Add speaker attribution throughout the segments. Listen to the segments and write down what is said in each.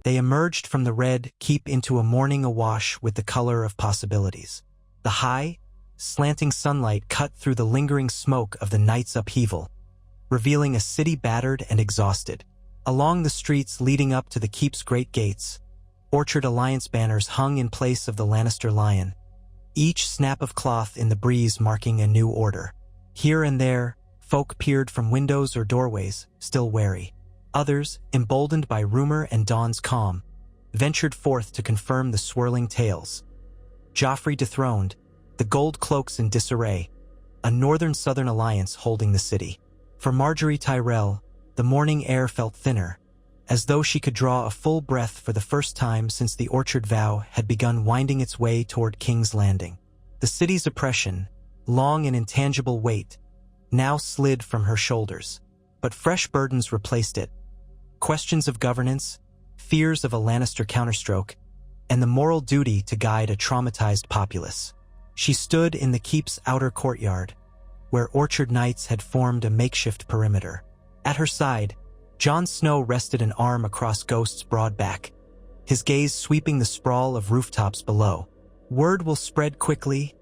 Speaker 1: They emerged from the red keep into a morning awash with the color of possibilities. The high, slanting sunlight cut through the lingering smoke of the night's upheaval, revealing a city battered and exhausted. Along the streets leading up to the keep's great gates, Orchard Alliance banners hung in place of the Lannister lion, each snap of cloth in the breeze marking a new order. Here and there, folk peered from windows or doorways, still wary. Others, emboldened by rumor and dawn's calm, ventured forth to confirm the swirling tales. Joffrey dethroned, the gold cloaks in disarray, a northern-southern alliance holding the city. For Margaery Tyrell, the morning air felt thinner, as though she could draw a full breath for the first time since the Orchard vow had begun winding its way toward King's Landing. The city's oppression, long and intangible weight, now slid from her shoulders, but fresh burdens replaced it. Questions of governance, fears of a Lannister counterstroke, and the moral duty to guide a traumatized populace. She stood in the keep's outer courtyard, where Orchard Knights had formed a makeshift perimeter. At her side, Jon Snow rested an arm across Ghost's broad back, his gaze sweeping the sprawl of rooftops below. "Word will spread quickly,"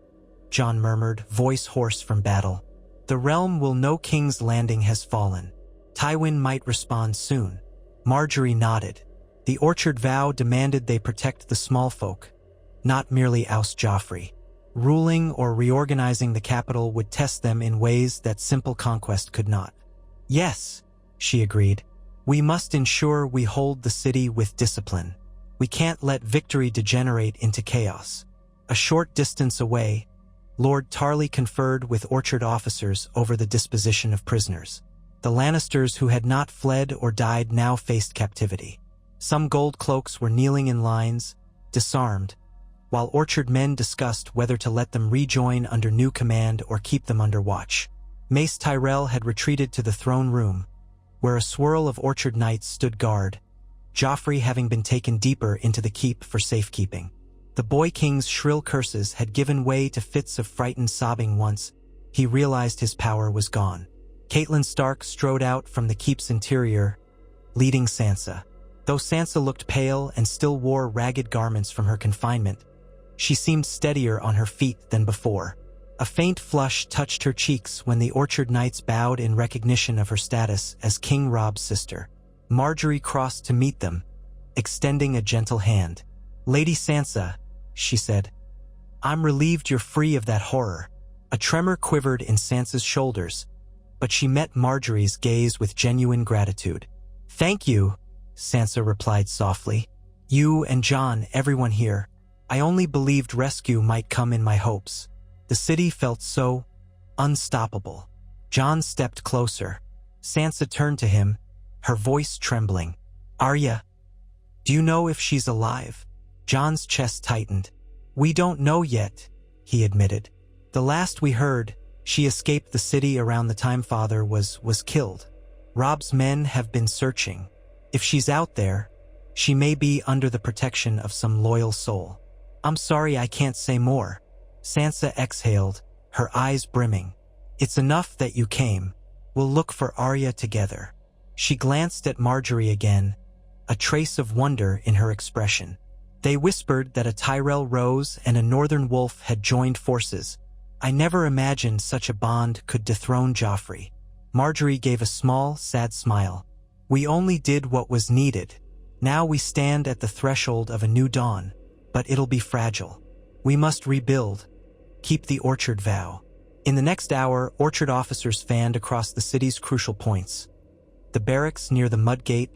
Speaker 1: Jon murmured, voice hoarse from battle. "The realm will know King's Landing has fallen. Tywin might respond soon." Margaery nodded. The Orchard vow demanded they protect the small folk, not merely oust Joffrey. Ruling or reorganizing the capital would test them in ways that simple conquest could not. "Yes," she agreed. "We must ensure we hold the city with discipline. We can't let victory degenerate into chaos." A short distance away, Lord Tarly conferred with Orchard officers over the disposition of prisoners. The Lannisters who had not fled or died now faced captivity. Some gold cloaks were kneeling in lines, disarmed, while Orchard men discussed whether to let them rejoin under new command or keep them under watch. Mace Tyrell had retreated to the throne room, where a swirl of Orchard Knights stood guard, Joffrey having been taken deeper into the keep for safekeeping. The Boy King's shrill curses had given way to fits of frightened sobbing once he realized his power was gone. Catelyn Stark strode out from the keep's interior, leading Sansa. Though Sansa looked pale and still wore ragged garments from her confinement, she seemed steadier on her feet than before. A faint flush touched her cheeks when the Orchard Knights bowed in recognition of her status as King Robb's sister. Margaery crossed to meet them, extending a gentle hand. "Lady Sansa," she said, "I'm relieved you're free of that horror." A tremor quivered in Sansa's shoulders, but she met Margaery's gaze with genuine gratitude. "Thank you," Sansa replied softly. "You and Jon, everyone here. I only believed rescue might come in my hopes." The city felt so unstoppable. Jon stepped closer. Sansa turned to him, her voice trembling. "Arya, do you know if she's alive?" Jon's chest tightened. "We don't know yet," he admitted. "The last we heard, she escaped the city around the time Father was killed. Robb's men have been searching. If she's out there, she may be under the protection of some loyal soul." "I'm sorry I can't say more." Sansa exhaled, her eyes brimming. "It's enough that you came. We'll look for Arya together." She glanced at Margaery again, a trace of wonder in her expression. They whispered that a Tyrell Rose and a Northern Wolf had joined forces. "I never imagined such a bond could dethrone Joffrey." Margaery gave a small, sad smile. "We only did what was needed. Now we stand at the threshold of a new dawn, but it'll be fragile. We must rebuild, keep the Orchard vow." In the next hour, Orchard officers fanned across the city's crucial points. The barracks near the Mudgate,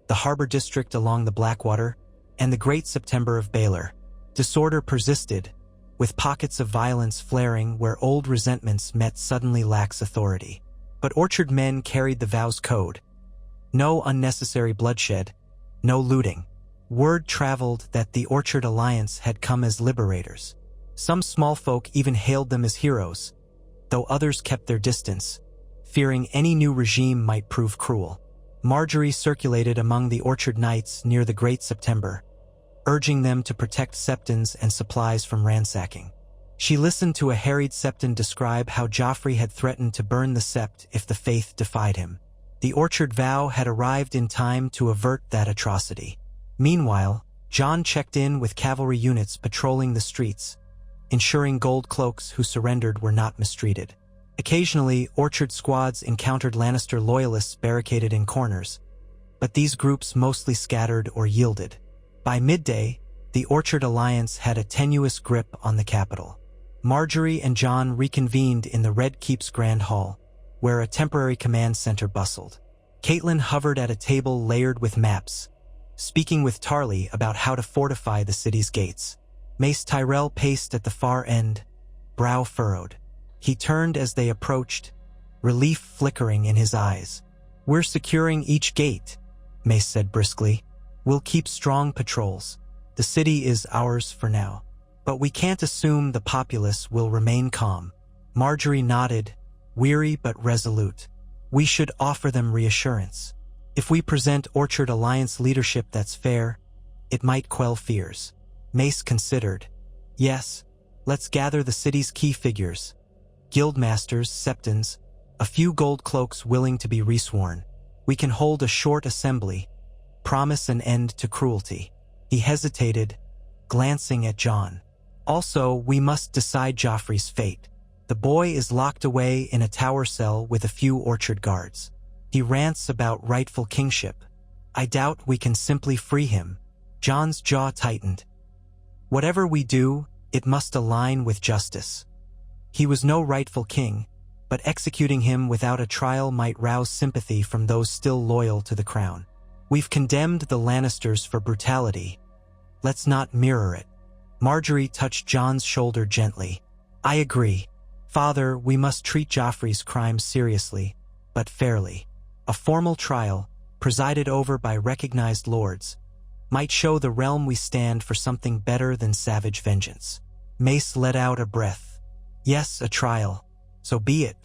Speaker 1: the harbor district along the Blackwater, and the Great September of Baelor. Disorder persisted, with pockets of violence flaring where old resentments met suddenly lax authority. But Orchard men carried the vow's code. No unnecessary bloodshed, no looting. Word traveled that the Orchard Alliance had come as liberators. Some small folk even hailed them as heroes, though others kept their distance, fearing any new regime might prove cruel. Margaery circulated among the Orchard Knights near the Great September, urging them to protect Septons and supplies from ransacking. She listened to a harried Septon describe how Joffrey had threatened to burn the Sept if the faith defied him. The Orchard vow had arrived in time to avert that atrocity. Meanwhile, Jon checked in with cavalry units patrolling the streets, ensuring gold cloaks who surrendered were not mistreated. Occasionally, Orchard squads encountered Lannister loyalists barricaded in corners, but these groups mostly scattered or yielded. By midday, the Orchard Alliance had a tenuous grip on the capital. Margaery and Jon reconvened in the Red Keep's Grand Hall, where a temporary command center bustled. Catelyn hovered at a table layered with maps, speaking with Tarly about how to fortify the city's gates. Mace Tyrell paced at the far end, brow furrowed. He turned as they approached, relief flickering in his eyes. "We're securing each gate," Mace said briskly. "We'll keep strong patrols. The city is ours for now. But we can't assume the populace will remain calm." Margaery nodded, weary but resolute. "We should offer them reassurance. If we present Orchard Alliance leadership that's fair, it might quell fears." Mace considered. "Yes, let's gather the city's key figures. Guildmasters, septons, a few gold cloaks willing to be resworn. We can hold a short assembly, promise an end to cruelty." He hesitated, glancing at Jon. "Also, we must decide Joffrey's fate. The boy is locked away in a tower cell with a few Orchard guards. He rants about rightful kingship. I doubt we can simply free him." Jon's jaw tightened. "Whatever we do, it must align with justice. He was no rightful king, but executing him without a trial might rouse sympathy from those still loyal to the crown. We've condemned the Lannisters for brutality. Let's not mirror it." Margaery touched Jon's shoulder gently. "I agree. Father, we must treat Joffrey's crimes seriously, but fairly. A formal trial, presided over by recognized lords, might show the realm we stand for something better than savage vengeance." Mace let out a breath. "Yes, a trial. So be it.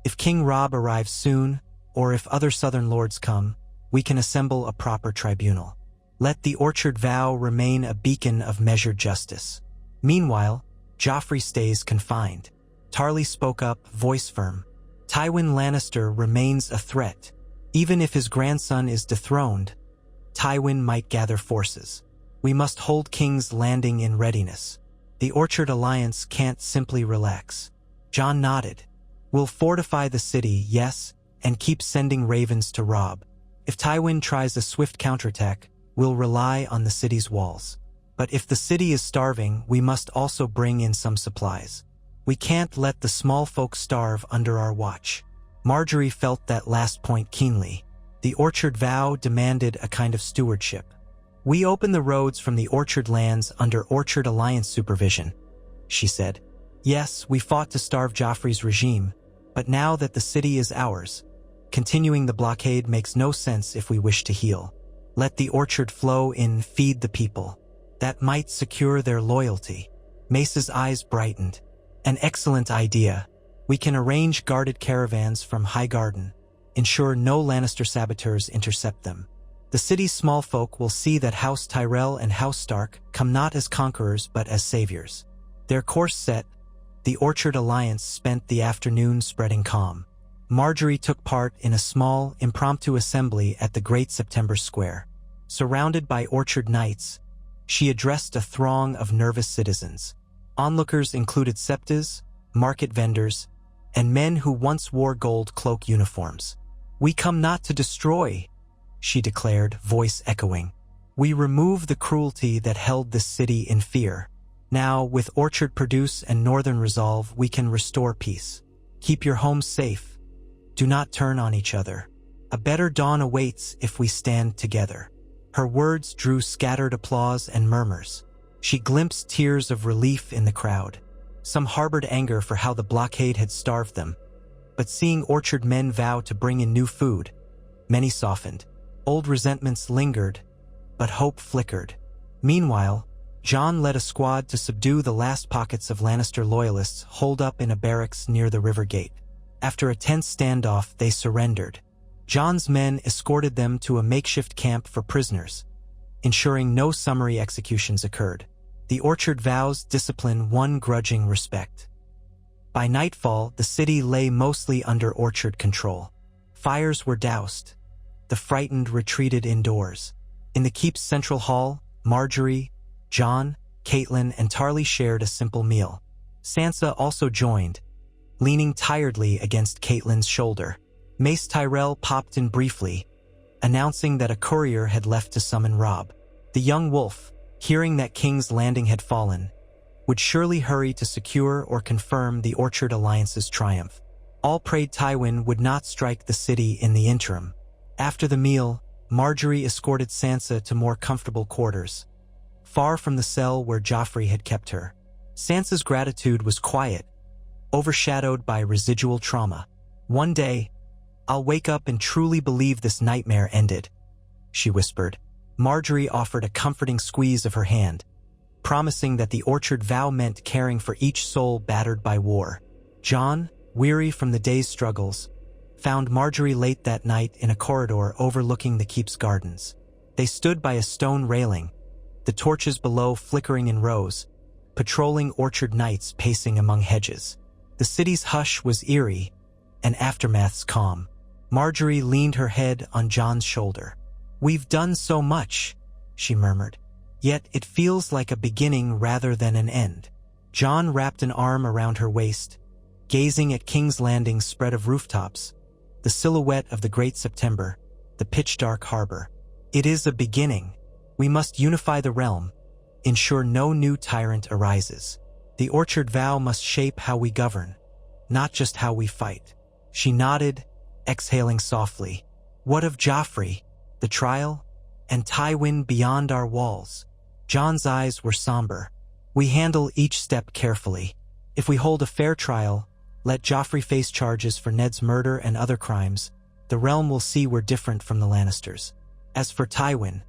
Speaker 1: If King Robb arrives soon, or if other southern lords come, we can assemble a proper tribunal. Let the Orchard vow remain a beacon of measured justice. Meanwhile, Joffrey stays confined." Tarly spoke up, voice firm. "Tywin Lannister remains a threat. Even if his grandson is dethroned, Tywin might gather forces. We must hold King's Landing in readiness. The Orchard Alliance can't simply relax." Jon nodded. "We'll fortify the city, yes, and keep sending ravens to Robb. If Tywin tries a swift counterattack, we'll rely on the city's walls. But if the city is starving, we must also bring in some supplies. We can't let the small folk starve under our watch." Margaery felt that last point keenly. The Orchard vow demanded a kind of stewardship. "We open the roads from the Orchard lands under Orchard Alliance supervision," she said. "Yes, we fought to starve Joffrey's regime, but now that the city is ours, continuing the blockade makes no sense if we wish to heal. Let the Orchard flow in, feed the people. That might secure their loyalty." Mace's eyes brightened. "An excellent idea. We can arrange guarded caravans from Highgarden, ensure no Lannister saboteurs intercept them. The city's small folk will see that House Tyrell and House Stark come not as conquerors but as saviors." Their course set, the Orchard Alliance spent the afternoon spreading calm. Margaery took part in a small, impromptu assembly at the Great September Square. Surrounded by Orchard Knights, she addressed a throng of nervous citizens. Onlookers included septas, market vendors, and men who once wore gold cloak uniforms. "We come not to destroy," she declared, voice echoing. "We remove the cruelty that held this city in fear. Now, with Orchard produce and Northern resolve, we can restore peace. Keep your homes safe. Do not turn on each other. A better dawn awaits if we stand together." Her words drew scattered applause and murmurs. She glimpsed tears of relief in the crowd. Some harbored anger for how the blockade had starved them, but seeing Orchard men vow to bring in new food, many softened. Old resentments lingered, but hope flickered. Meanwhile, Jon led a squad to subdue the last pockets of Lannister loyalists holed up in a barracks near the river gate. After a tense standoff, they surrendered. Jon's men escorted them to a makeshift camp for prisoners, ensuring no summary executions occurred. The Orchard vow's discipline won grudging respect. By nightfall, the city lay mostly under Orchard control. Fires were doused. The frightened retreated indoors. In the keep's central hall, Margaery, Jon, Catelyn, and Tarly shared a simple meal. Sansa also joined, leaning tiredly against Catelyn's shoulder. Mace Tyrell popped in briefly, announcing that a courier had left to summon Robb. The young wolf, hearing that King's Landing had fallen, would surely hurry to secure or confirm the Orchard Alliance's triumph. All prayed Tywin would not strike the city in the interim. After the meal, Margaery escorted Sansa to more comfortable quarters, far from the cell where Joffrey had kept her. Sansa's gratitude was quiet, overshadowed by residual trauma. "One day, I'll wake up and truly believe this nightmare ended," she whispered. Margaery offered a comforting squeeze of her hand, promising that the Orchard vow meant caring for each soul battered by war. Jon, weary from the day's struggles, found Margaery late that night in a corridor overlooking the keep's gardens. They stood by a stone railing, the torches below flickering in rows, patrolling Orchard knights pacing among hedges. The city's hush was eerie, and aftermath's calm. Margaery leaned her head on Jon's shoulder. "We've done so much," she murmured. "Yet it feels like a beginning rather than an end." Jon wrapped an arm around her waist, gazing at King's Landing's spread of rooftops, the silhouette of the Great September, the pitch-dark harbor. "It is a beginning. We must unify the realm, ensure no new tyrant arises. The Orchard vow must shape how we govern, not just how we fight." She nodded, exhaling softly. "What of Joffrey, the trial, and Tywin beyond our walls?" Jon's eyes were somber. "We handle each step carefully. If we hold a fair trial, let Joffrey face charges for Ned's murder and other crimes, the realm will see we're different from the Lannisters. As for Tywin,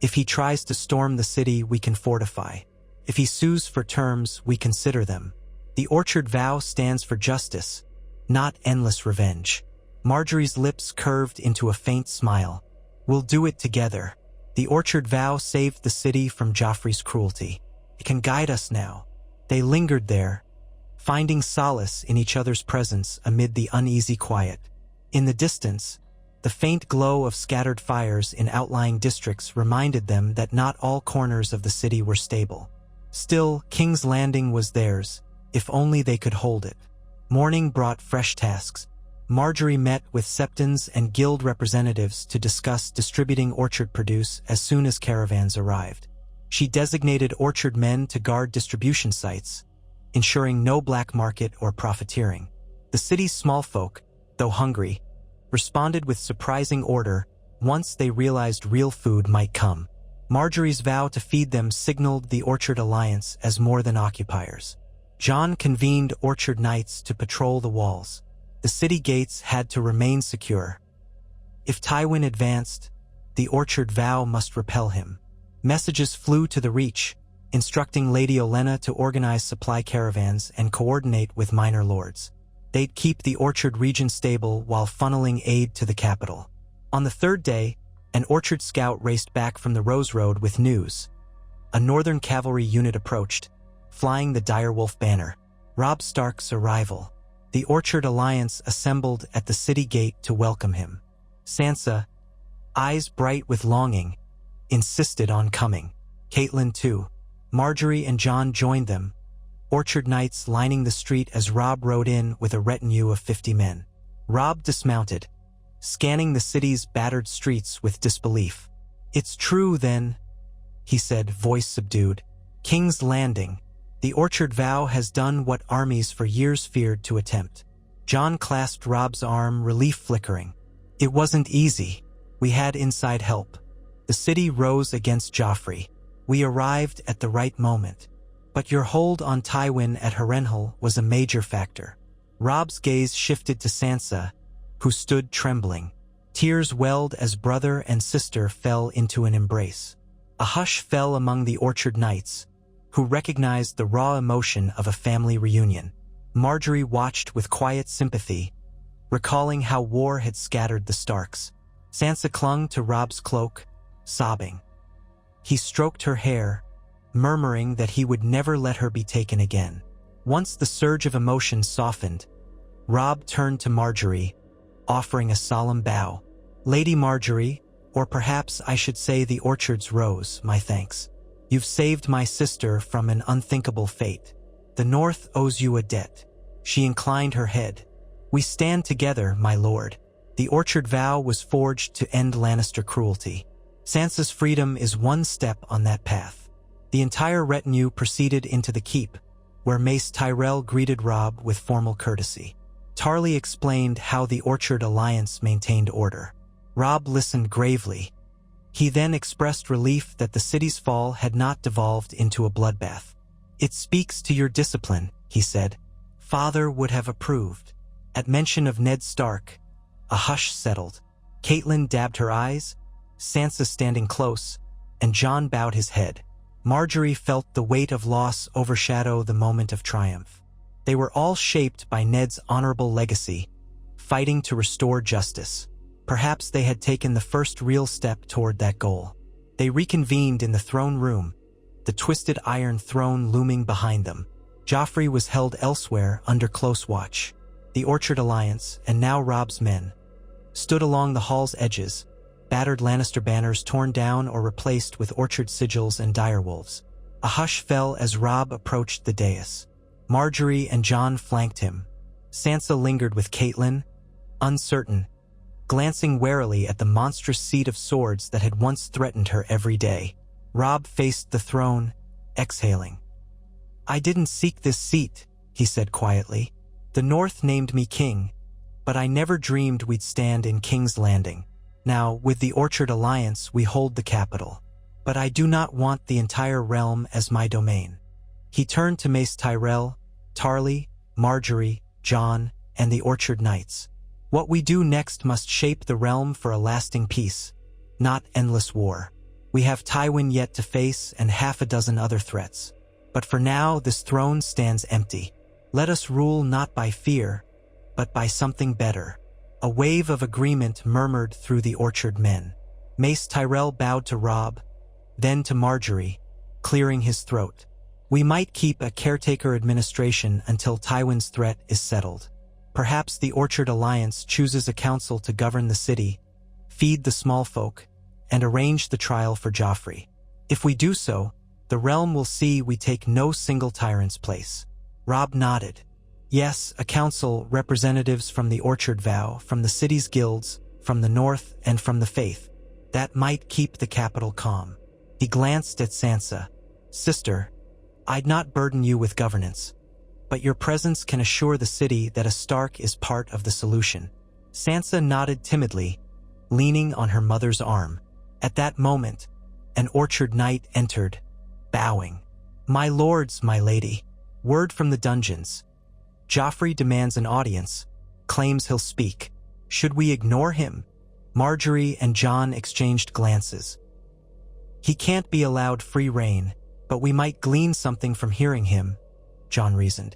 Speaker 1: if he tries to storm the city, we can fortify. If he sues for terms, we consider them. The Orchard vow stands for justice, not endless revenge." Margaery's lips curved into a faint smile. "We'll do it together. The Orchard vow saved the city from Joffrey's cruelty. It can guide us now." They lingered there, finding solace in each other's presence amid the uneasy quiet. In the distance, the faint glow of scattered fires in outlying districts reminded them that not all corners of the city were stable. Still, King's Landing was theirs, if only they could hold it. Morning brought fresh tasks. Margaery met with Septons and guild representatives to discuss distributing orchard produce as soon as caravans arrived. She designated orchard men to guard distribution sites, ensuring no black market or profiteering. The city's small folk, though hungry, responded with surprising order once they realized real food might come. Margaery's vow to feed them signaled the Orchard Alliance as more than occupiers. Jon convened Orchard Knights to patrol the walls. The city gates had to remain secure. If Tywin advanced, the Orchard vow must repel him. Messages flew to the Reach, instructing Lady Olenna to organize supply caravans and coordinate with minor lords. They'd keep the Orchard region stable while funneling aid to the capital. On the third day, an Orchard scout raced back from the Rose Road with news. A northern cavalry unit approached, flying the direwolf banner. Robb Stark's arrival. The Orchard Alliance assembled at the city gate to welcome him. Sansa, eyes bright with longing, insisted on coming. Catelyn too. Margaery and Jon joined them, Orchard Knights lining the street as Robb rode in with a retinue of 50 men. Robb dismounted, scanning the city's battered streets with disbelief. "It's true, then," he said, voice subdued. "King's Landing. The Orchard vow has done what armies for years feared to attempt." Jon clasped Robb's arm, relief flickering. "It wasn't easy. We had inside help. The city rose against Joffrey. We arrived at the right moment. But your hold on Tywin at Harrenhal was a major factor." Robb's gaze shifted to Sansa, who stood trembling. Tears welled as brother and sister fell into an embrace. A hush fell among the Orchard Knights, who recognized the raw emotion of a family reunion. Margaery watched with quiet sympathy, recalling how war had scattered the Starks. Sansa clung to Robb's cloak, sobbing. He stroked her hair, murmuring that he would never let her be taken again. Once the surge of emotion softened, Robb turned to Margaery, offering a solemn bow. "Lady Margaery, Or perhaps I should say the orchard's rose, my thanks. You've saved my sister from an unthinkable fate. The North owes you a debt. She inclined her head. We stand together, my lord. The orchard vow was forged to end Lannister cruelty. Sansa's freedom is one step on that path. The entire retinue proceeded into the keep, where Mace Tyrell greeted Robb with formal courtesy. Tarly explained how the Orchard Alliance maintained order. Robb listened gravely. He then expressed relief that the city's fall had not devolved into a bloodbath. It speaks to your discipline, he said. Father would have approved. At mention of Ned Stark, a hush settled. Catelyn dabbed her eyes, Sansa standing close, and Jon bowed his head. Margaery felt the weight of loss overshadow the moment of triumph. They were all shaped by Ned's honorable legacy, fighting to restore justice. Perhaps they had taken the first real step toward that goal. They reconvened in the throne room, the twisted iron throne looming behind them. Joffrey was held elsewhere under close watch. The Orchard Alliance, and now Robb's men, stood along the hall's edges, battered Lannister banners torn down or replaced with orchard sigils and direwolves. A hush fell as Robb approached the dais. Margaery and Jon flanked him. Sansa lingered with Catelyn, uncertain, glancing warily at the monstrous seat of swords that had once threatened her every day. Robb faced the throne, exhaling. I didn't seek this seat, he said quietly. The North named me king, but I never dreamed we'd stand in King's Landing. Now, with the Orchard Alliance, we hold the capital. But I do not want the entire realm as my domain. He turned to Mace Tyrell, Tarly, Margaery, Jon, and the Orchard Knights. What we do next must shape the realm for a lasting peace, not endless war. We have Tywin yet to face and half a dozen other threats. But for now, this throne stands empty. Let us rule not by fear, but by something better. A wave of agreement murmured through the Orchard men. Mace Tyrell bowed to Robb, then to Margaery, clearing his throat. We might keep a caretaker administration until Tywin's threat is settled. Perhaps the Orchard Alliance chooses a council to govern the city, feed the small folk, and arrange the trial for Joffrey. If we do so, the realm will see we take no single tyrant's place. Robb nodded. Yes, a council, representatives from the Orchard Vow, from the city's guilds, from the North, and from the Faith. That might keep the capital calm. He glanced at Sansa. Sister, I'd not burden you with governance, but your presence can assure the city that a Stark is part of the solution. Sansa nodded timidly, leaning on her mother's arm. At that moment, an Orchard Knight entered, bowing. My lords, my lady, word from the dungeons. Joffrey demands an audience, claims he'll speak. Should we ignore him? Margaery and Jon exchanged glances. He can't be allowed free rein, but we might glean something from hearing him, Jon reasoned.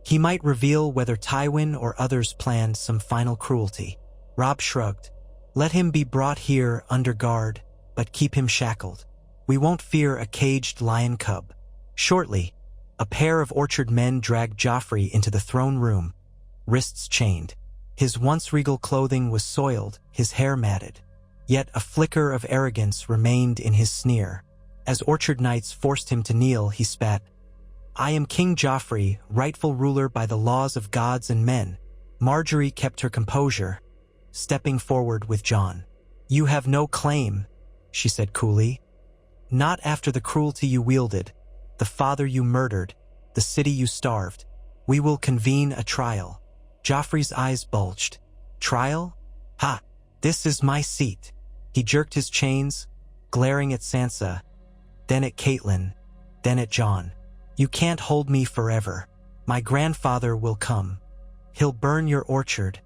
Speaker 1: He might reveal whether Tywin or others planned some final cruelty. Robb shrugged. Let him be brought here under guard, but keep him shackled. We won't fear a caged lion cub. Shortly, a pair of Orchard men dragged Joffrey into the throne room, wrists chained. His once regal clothing was soiled, his hair matted. Yet a flicker of arrogance remained in his sneer. As Orchard Knights forced him to kneel, he spat. I am King Joffrey, rightful ruler by the laws of gods and men. Margaery kept her composure, stepping forward with Jon. You have no claim, she said coolly. Not after the cruelty you wielded, the father you murdered, the city you starved. We will convene a trial. Joffrey's eyes bulged. Trial? Ha! This is my seat. He jerked his chains, glaring at Sansa, then at Catelyn, then at Jon. You can't hold me forever. My grandfather will come. He'll burn your orchard,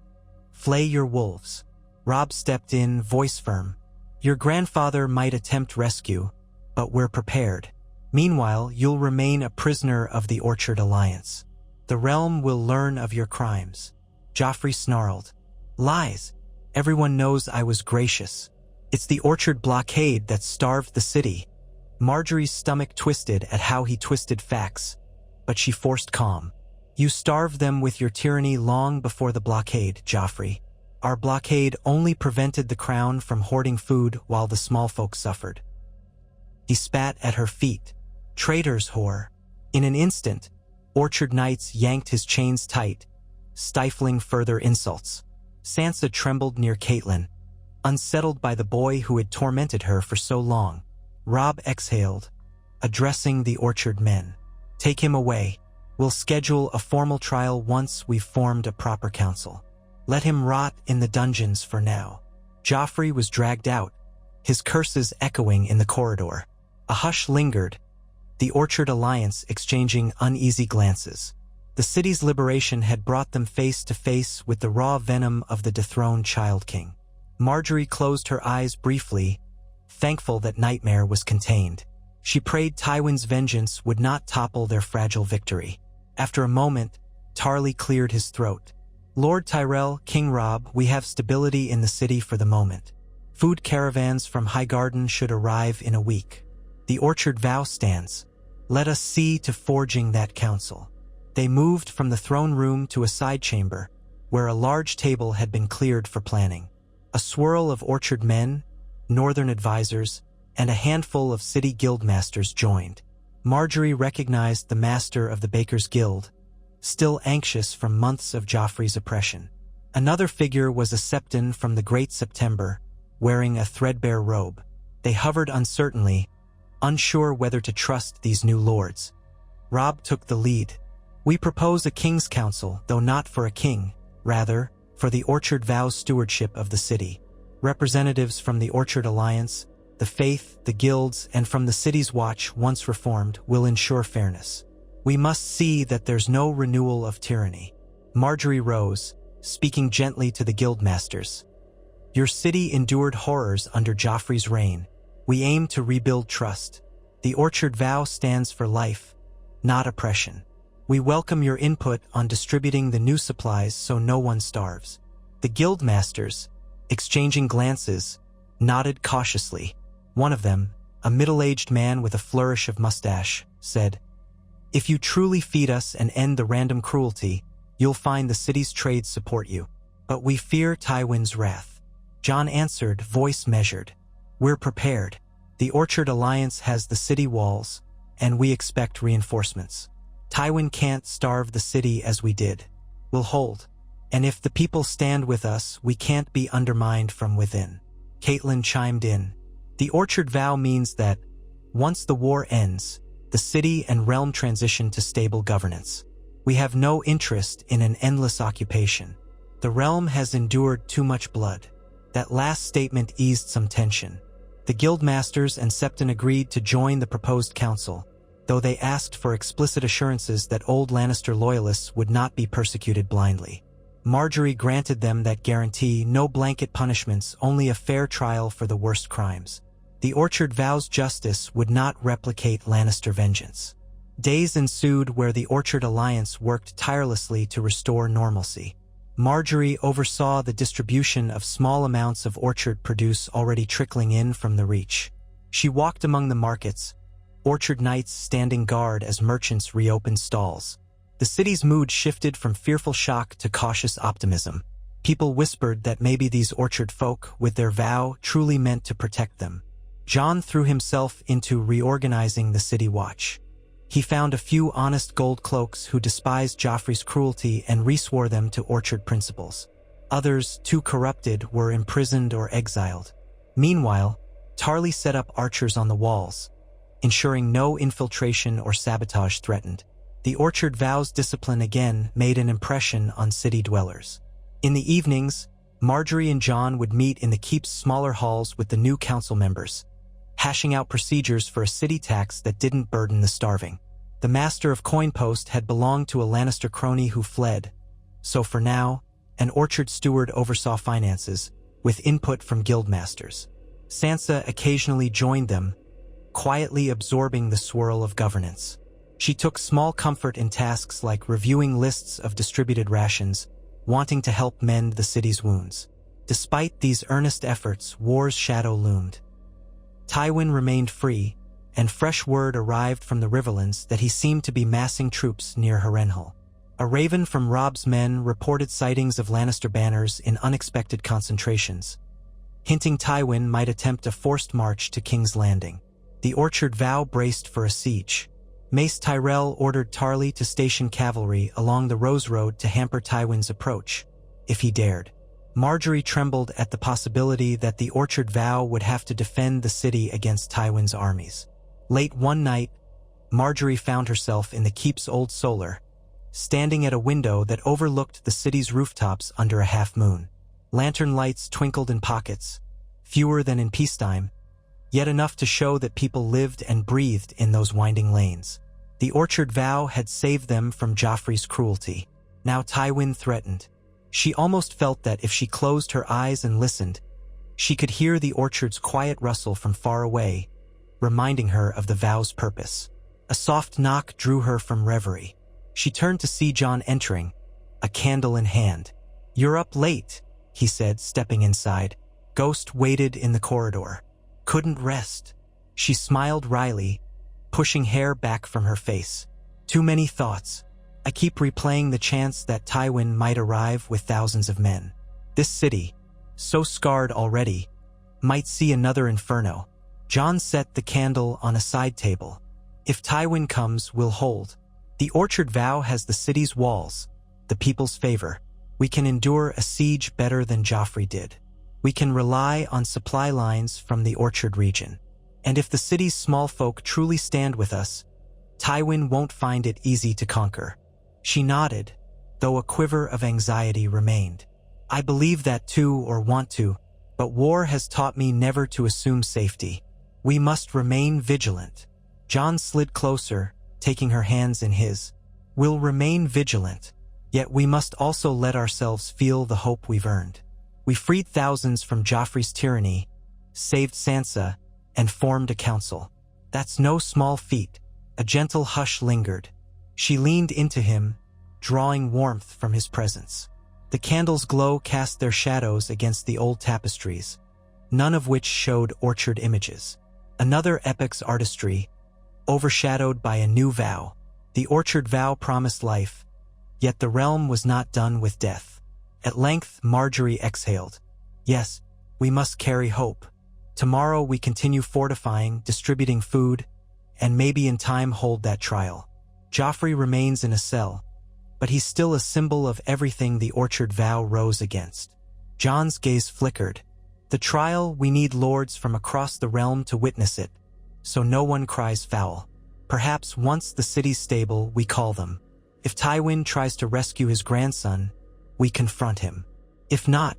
Speaker 1: flay your wolves. Robb stepped in, voice firm. Your grandfather might attempt rescue, but we're prepared. Meanwhile, you'll remain a prisoner of the Orchard Alliance. The realm will learn of your crimes. Joffrey snarled. Lies. Everyone knows I was gracious. It's the Orchard blockade that starved the city. Margaery's stomach twisted at how he twisted facts, but she forced calm. You starved them with your tyranny long before the blockade, Joffrey. Our blockade only prevented the crown from hoarding food while the small folk suffered. He spat at her feet. Traitor's whore. In an instant, Orchard Knights yanked his chains tight, stifling further insults. Sansa trembled near Catelyn, unsettled by the boy who had tormented her for so long. Robb exhaled, addressing the Orchard men. Take him away. We'll schedule a formal trial once we've formed a proper council. Let him rot in the dungeons for now. Joffrey was dragged out, his curses echoing in the corridor. A hush lingered, the Orchard Alliance exchanging uneasy glances. The city's liberation had brought them face to face with the raw venom of the dethroned Child King. Margaery closed her eyes briefly, thankful that nightmare was contained. She prayed Tywin's vengeance would not topple their fragile victory. After a moment, Tarly cleared his throat. Lord Tyrell, King Robb, we have stability in the city for the moment. Food caravans from Highgarden should arrive in a week. The Orchard vow stands. Let us see to forging that council. They moved from the throne room to a side chamber, where a large table had been cleared for planning. A swirl of Orchard men, northern advisors, and a handful of city guildmasters joined. Margaery recognized the master of the Bakers' Guild, still anxious from months of Joffrey's oppression. Another figure was a Septon from the Great September, wearing a threadbare robe. They hovered uncertainly, unsure whether to trust these new lords. Robb took the lead. We propose a king's council, though not for a king, rather, for the Orchard vows stewardship of the city. Representatives from the Orchard Alliance, the Faith, the guilds, and from the city's watch, once reformed, will ensure fairness. We must see that there's no renewal of tyranny. Margaery rose, speaking gently to the guildmasters. Your city endured horrors under Joffrey's reign. We aim to rebuild trust. The Orchard vow stands for life, not oppression. We welcome your input on distributing the new supplies so no one starves. The guildmasters, exchanging glances, nodded cautiously. One of them, a middle-aged man with a flourish of mustache, said, If you truly feed us and end the random cruelty, you'll find the city's trades support you. But we fear Tywin's wrath. Jon answered, voice measured. We're prepared. The Orchard Alliance has the city walls, and we expect reinforcements. Tywin can't starve the city as we did. We'll hold. And if the people stand with us, we can't be undermined from within. Catelyn chimed in. The Orchard vow means that, once the war ends, the city and realm transition to stable governance. We have no interest in an endless occupation. The realm has endured too much blood. That last statement eased some tension. The guildmasters and Septon agreed to join the proposed council, though they asked for explicit assurances that old Lannister loyalists would not be persecuted blindly. Margaery granted them that guarantee, no blanket punishments, only a fair trial for the worst crimes. The Orchard vows justice would not replicate Lannister vengeance. Days ensued where the Orchard Alliance worked tirelessly to restore normalcy. Margaery oversaw the distribution of small amounts of orchard produce already trickling in from the Reach. She walked among the markets, Orchard Knights standing guard as merchants reopened stalls. The city's mood shifted from fearful shock to cautious optimism. People whispered that maybe these orchard folk, with their vow, truly meant to protect them. Jon threw himself into reorganizing the city watch. He found a few honest gold cloaks who despised Joffrey's cruelty and reswore them to Orchard principles. Others, too corrupted, were imprisoned or exiled. Meanwhile, Tarly set up archers on the walls, ensuring no infiltration or sabotage threatened. The Orchard vows discipline again made an impression on city dwellers. In the evenings, Margaery and Jon would meet in the keep's smaller halls with the new council members, hashing out procedures for a city tax that didn't burden the starving. The master of coin post had belonged to a Lannister crony who fled, so for now, an orchard steward oversaw finances, with input from guildmasters. Sansa occasionally joined them, quietly absorbing the swirl of governance. She took small comfort in tasks like reviewing lists of distributed rations, wanting to help mend the city's wounds. Despite these earnest efforts, war's shadow loomed. Tywin remained free, and fresh word arrived from the Riverlands that he seemed to be massing troops near Harrenhal. A raven from Robb's men reported sightings of Lannister banners in unexpected concentrations, hinting Tywin might attempt a forced march to King's Landing. The Orchard Vow braced for a siege. Mace Tyrell ordered Tarly to station cavalry along the Rose Road to hamper Tywin's approach, if he dared. Margaery trembled at the possibility that the Orchard Vow would have to defend the city against Tywin's armies. Late one night, Margaery found herself in the keep's old solar, standing at a window that overlooked the city's rooftops under a half-moon. Lantern lights twinkled in pockets, fewer than in peacetime, yet enough to show that people lived and breathed in those winding lanes. The Orchard Vow had saved them from Joffrey's cruelty. Now Tywin threatened. She almost felt that if she closed her eyes and listened, she could hear the orchard's quiet rustle from far away, reminding her of the vow's purpose. A soft knock drew her from reverie. She turned to see Jon entering, a candle in hand. "You're up late," he said, stepping inside. Ghost waited in the corridor. "Couldn't rest." She smiled wryly, pushing hair back from her face. "Too many thoughts. I keep replaying the chance that Tywin might arrive with thousands of men. This city, so scarred already, might see another inferno." Jon set the candle on a side table. "If Tywin comes, we'll hold. The Orchard Vow has the city's walls, the people's favor. We can endure a siege better than Joffrey did. We can rely on supply lines from the Orchard region. And if the city's small folk truly stand with us, Tywin won't find it easy to conquer." She nodded, though a quiver of anxiety remained. "I believe that too, or want to, but war has taught me never to assume safety. We must remain vigilant." Jon slid closer, taking her hands in his. "We'll remain vigilant, yet we must also let ourselves feel the hope we've earned. We freed thousands from Joffrey's tyranny, saved Sansa, and formed a council. That's no small feat." A gentle hush lingered. She leaned into him, drawing warmth from his presence. The candle's glow cast their shadows against the old tapestries, none of which showed orchard images. Another epic's artistry, overshadowed by a new vow. The Orchard Vow promised life, yet the realm was not done with death. At length, Margaery exhaled. "Yes, we must carry hope. Tomorrow we continue fortifying, distributing food, and maybe in time hold that trial. Joffrey remains in a cell, but he's still a symbol of everything the Orchard Vow rose against." Jon's gaze flickered. "The trial, we need lords from across the realm to witness it, so no one cries foul. Perhaps once the city's stable, we call them. If Tywin tries to rescue his grandson, we confront him. If not,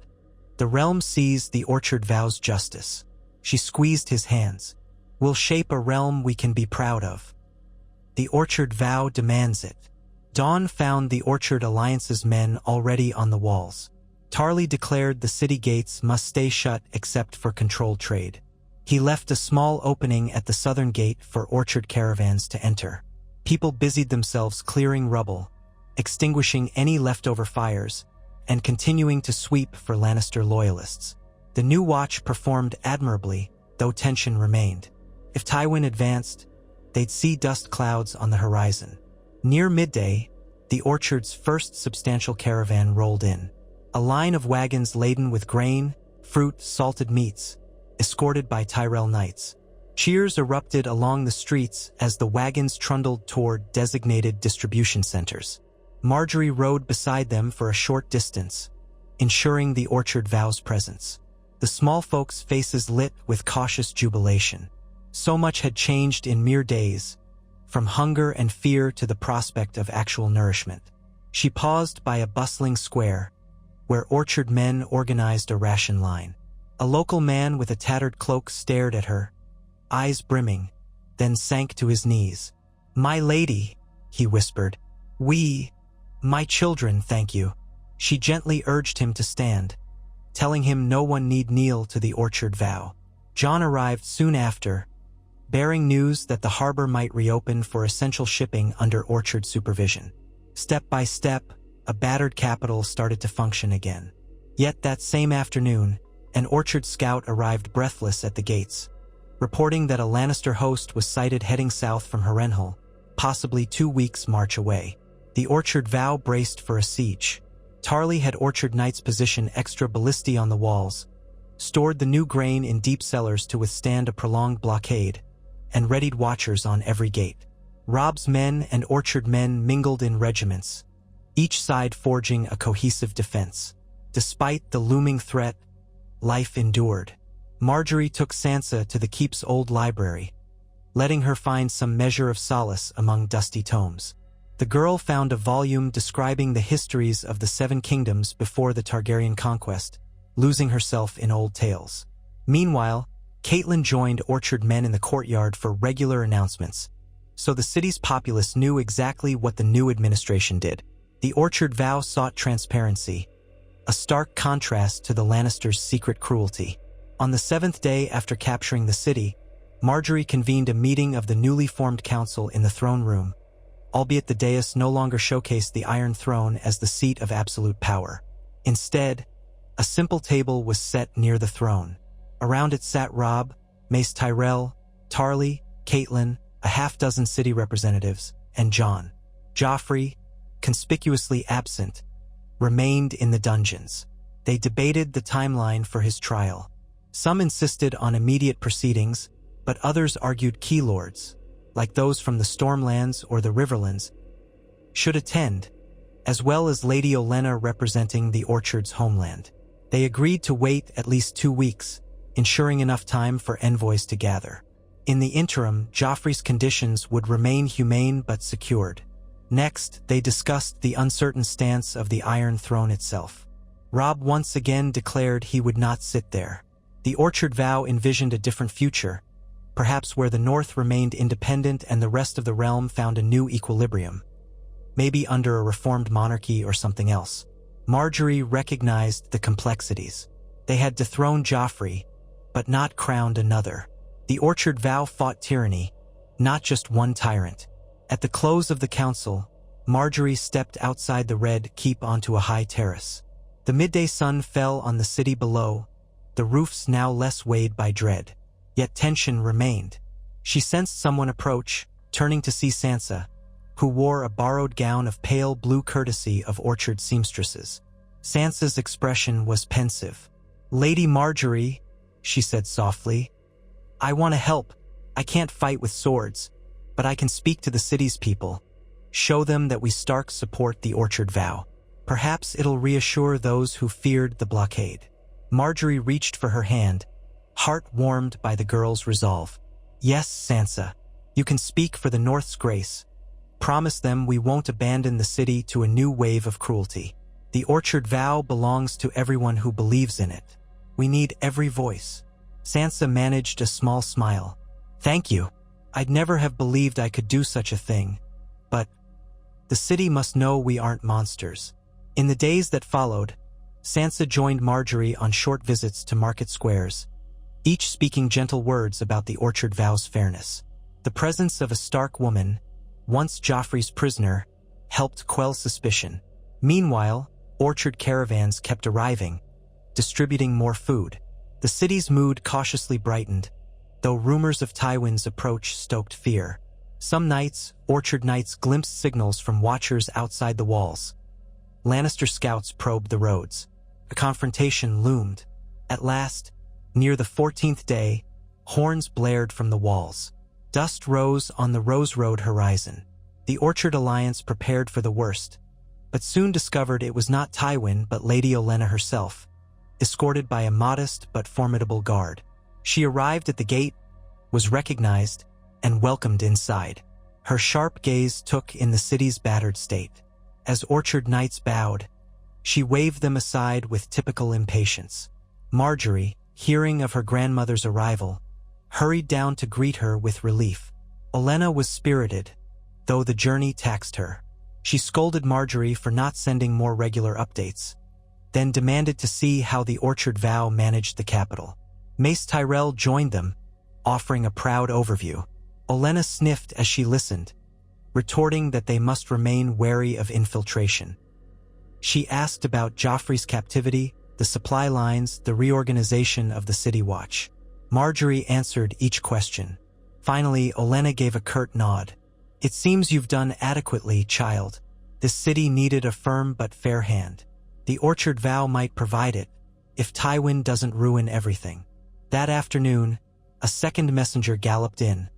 Speaker 1: the realm sees the Orchard Vow's justice." She squeezed his hands. "We'll shape a realm we can be proud of. The Orchard Vow demands it." Dawn found the Orchard Alliance's men already on the walls. Tarly declared the city gates must stay shut except for controlled trade. He left a small opening at the southern gate for orchard caravans to enter. People busied themselves clearing rubble, extinguishing any leftover fires, and continuing to sweep for Lannister loyalists. The new watch performed admirably, though tension remained. If Tywin advanced, they'd see dust clouds on the horizon. Near midday, the orchard's first substantial caravan rolled in. A line of wagons laden with grain, fruit, salted meats, escorted by Tyrell knights. Cheers erupted along the streets as the wagons trundled toward designated distribution centers. Margaery rode beside them for a short distance, ensuring the Orchard Vow's presence. The small folks' faces lit with cautious jubilation. So much had changed in mere days, from hunger and fear to the prospect of actual nourishment. She paused by a bustling square, where orchard men organized a ration line. A local man with a tattered cloak stared at her, eyes brimming, then sank to his knees. "My lady," he whispered. My children, thank you." She gently urged him to stand, telling him no one need kneel to the Orchard Vow. Jon arrived soon after, bearing news that the harbor might reopen for essential shipping under Orchard supervision. Step by step, a battered capital started to function again. Yet that same afternoon, an Orchard scout arrived breathless at the gates, reporting that a Lannister host was sighted heading south from Harrenhal, possibly 2 weeks' march away. The Orchard Vow braced for a siege. Tarly had Orchard Knights position extra ballistae on the walls, stored the new grain in deep cellars to withstand a prolonged blockade, and readied watchers on every gate. Robb's men and Orchard men mingled in regiments, each side forging a cohesive defense. Despite the looming threat, life endured. Margaery took Sansa to the keep's old library, letting her find some measure of solace among dusty tomes. The girl found a volume describing the histories of the Seven Kingdoms before the Targaryen conquest, losing herself in old tales. Meanwhile, Catelyn joined Orchard men in the courtyard for regular announcements, so the city's populace knew exactly what the new administration did. The Orchard Vow sought transparency, a stark contrast to the Lannisters' secret cruelty. On the 7th day after capturing the city, Margaery convened a meeting of the newly formed council in the throne room, albeit the dais no longer showcased the Iron Throne as the seat of absolute power. Instead, a simple table was set near the throne. Around it sat Robb, Mace Tyrell, Tarly, Catelyn, a half-dozen city representatives, and Jon. Joffrey, conspicuously absent, remained in the dungeons. They debated the timeline for his trial. Some insisted on immediate proceedings, but others argued key lords, like those from the Stormlands or the Riverlands, should attend, as well as Lady Olenna representing the Orchard's homeland. They agreed to wait at least 2 weeks, ensuring enough time for envoys to gather. In the interim, Joffrey's conditions would remain humane but secured. Next, they discussed the uncertain stance of the Iron Throne itself. Robb once again declared he would not sit there. The Orchard Vow envisioned a different future, perhaps where the North remained independent and the rest of the realm found a new equilibrium, maybe under a reformed monarchy or something else. Margaery recognized the complexities. They had dethroned Joffrey, but not crowned another. The Orchard Vow fought tyranny, not just one tyrant. At the close of the council, Margaery stepped outside the Red Keep onto a high terrace. The midday sun fell on the city below, the roofs now less weighed by dread. Yet tension remained. She sensed someone approach, turning to see Sansa, who wore a borrowed gown of pale blue courtesy of Orchard seamstresses. Sansa's expression was pensive. "Lady Margaery," she said softly, "I want to help. I can't fight with swords, but I can speak to the city's people. Show them that we Starks support the Orchard Vow. Perhaps it'll reassure those who feared the blockade." Margaery reached for her hand, heart warmed by the girl's resolve. "Yes, Sansa, you can speak for the North's grace. Promise them we won't abandon the city to a new wave of cruelty. The Orchard Vow belongs to everyone who believes in it. We need every voice." Sansa managed a small smile. "Thank you. I'd never have believed I could do such a thing. But the city must know we aren't monsters." In the days that followed, Sansa joined Margaery on short visits to market squares, each speaking gentle words about the Orchard Vow's fairness. The presence of a Stark woman, once Joffrey's prisoner, helped quell suspicion. Meanwhile, Orchard caravans kept arriving, distributing more food. The city's mood cautiously brightened, though rumors of Tywin's approach stoked fear. Some nights, Orchard Knights glimpsed signals from watchers outside the walls. Lannister scouts probed the roads. A confrontation loomed. At last, near the 14th day, horns blared from the walls. Dust rose on the Rose Road horizon. The Orchard Alliance prepared for the worst, but soon discovered it was not Tywin but Lady Olenna herself, escorted by a modest but formidable guard. She arrived at the gate, was recognized, and welcomed inside. Her sharp gaze took in the city's battered state. As Orchard Knights bowed, she waved them aside with typical impatience. Margaery, hearing of her grandmother's arrival, hurried down to greet her with relief. Olenna was spirited, though the journey taxed her. She scolded Margaery for not sending more regular updates, then demanded to see how the Orchard Vow managed the capital. Mace Tyrell joined them, offering a proud overview. Olenna sniffed as she listened, retorting that they must remain wary of infiltration. She asked about Joffrey's captivity, the supply lines, the reorganization of the City Watch. Margaery answered each question. Finally, Olenna gave a curt nod. "It seems you've done adequately, child. The city needed a firm but fair hand. The orchard vow might provide it, if Tywin doesn't ruin everything. That afternoon, a second messenger galloped in,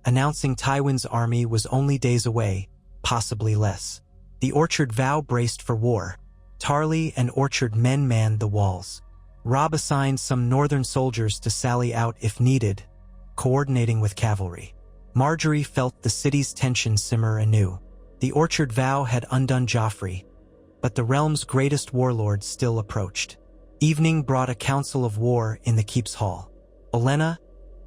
Speaker 1: announcing Tywin's army was only days away, possibly less. The orchard vow braced for war. Tarly and orchard men manned the walls. Robb assigned some northern soldiers to sally out if needed, coordinating with cavalry. Margaery felt the city's tension simmer anew. The orchard vow had undone Joffrey, but the realm's greatest warlord still approached. Evening brought a council of war in the keep's hall. Olenna,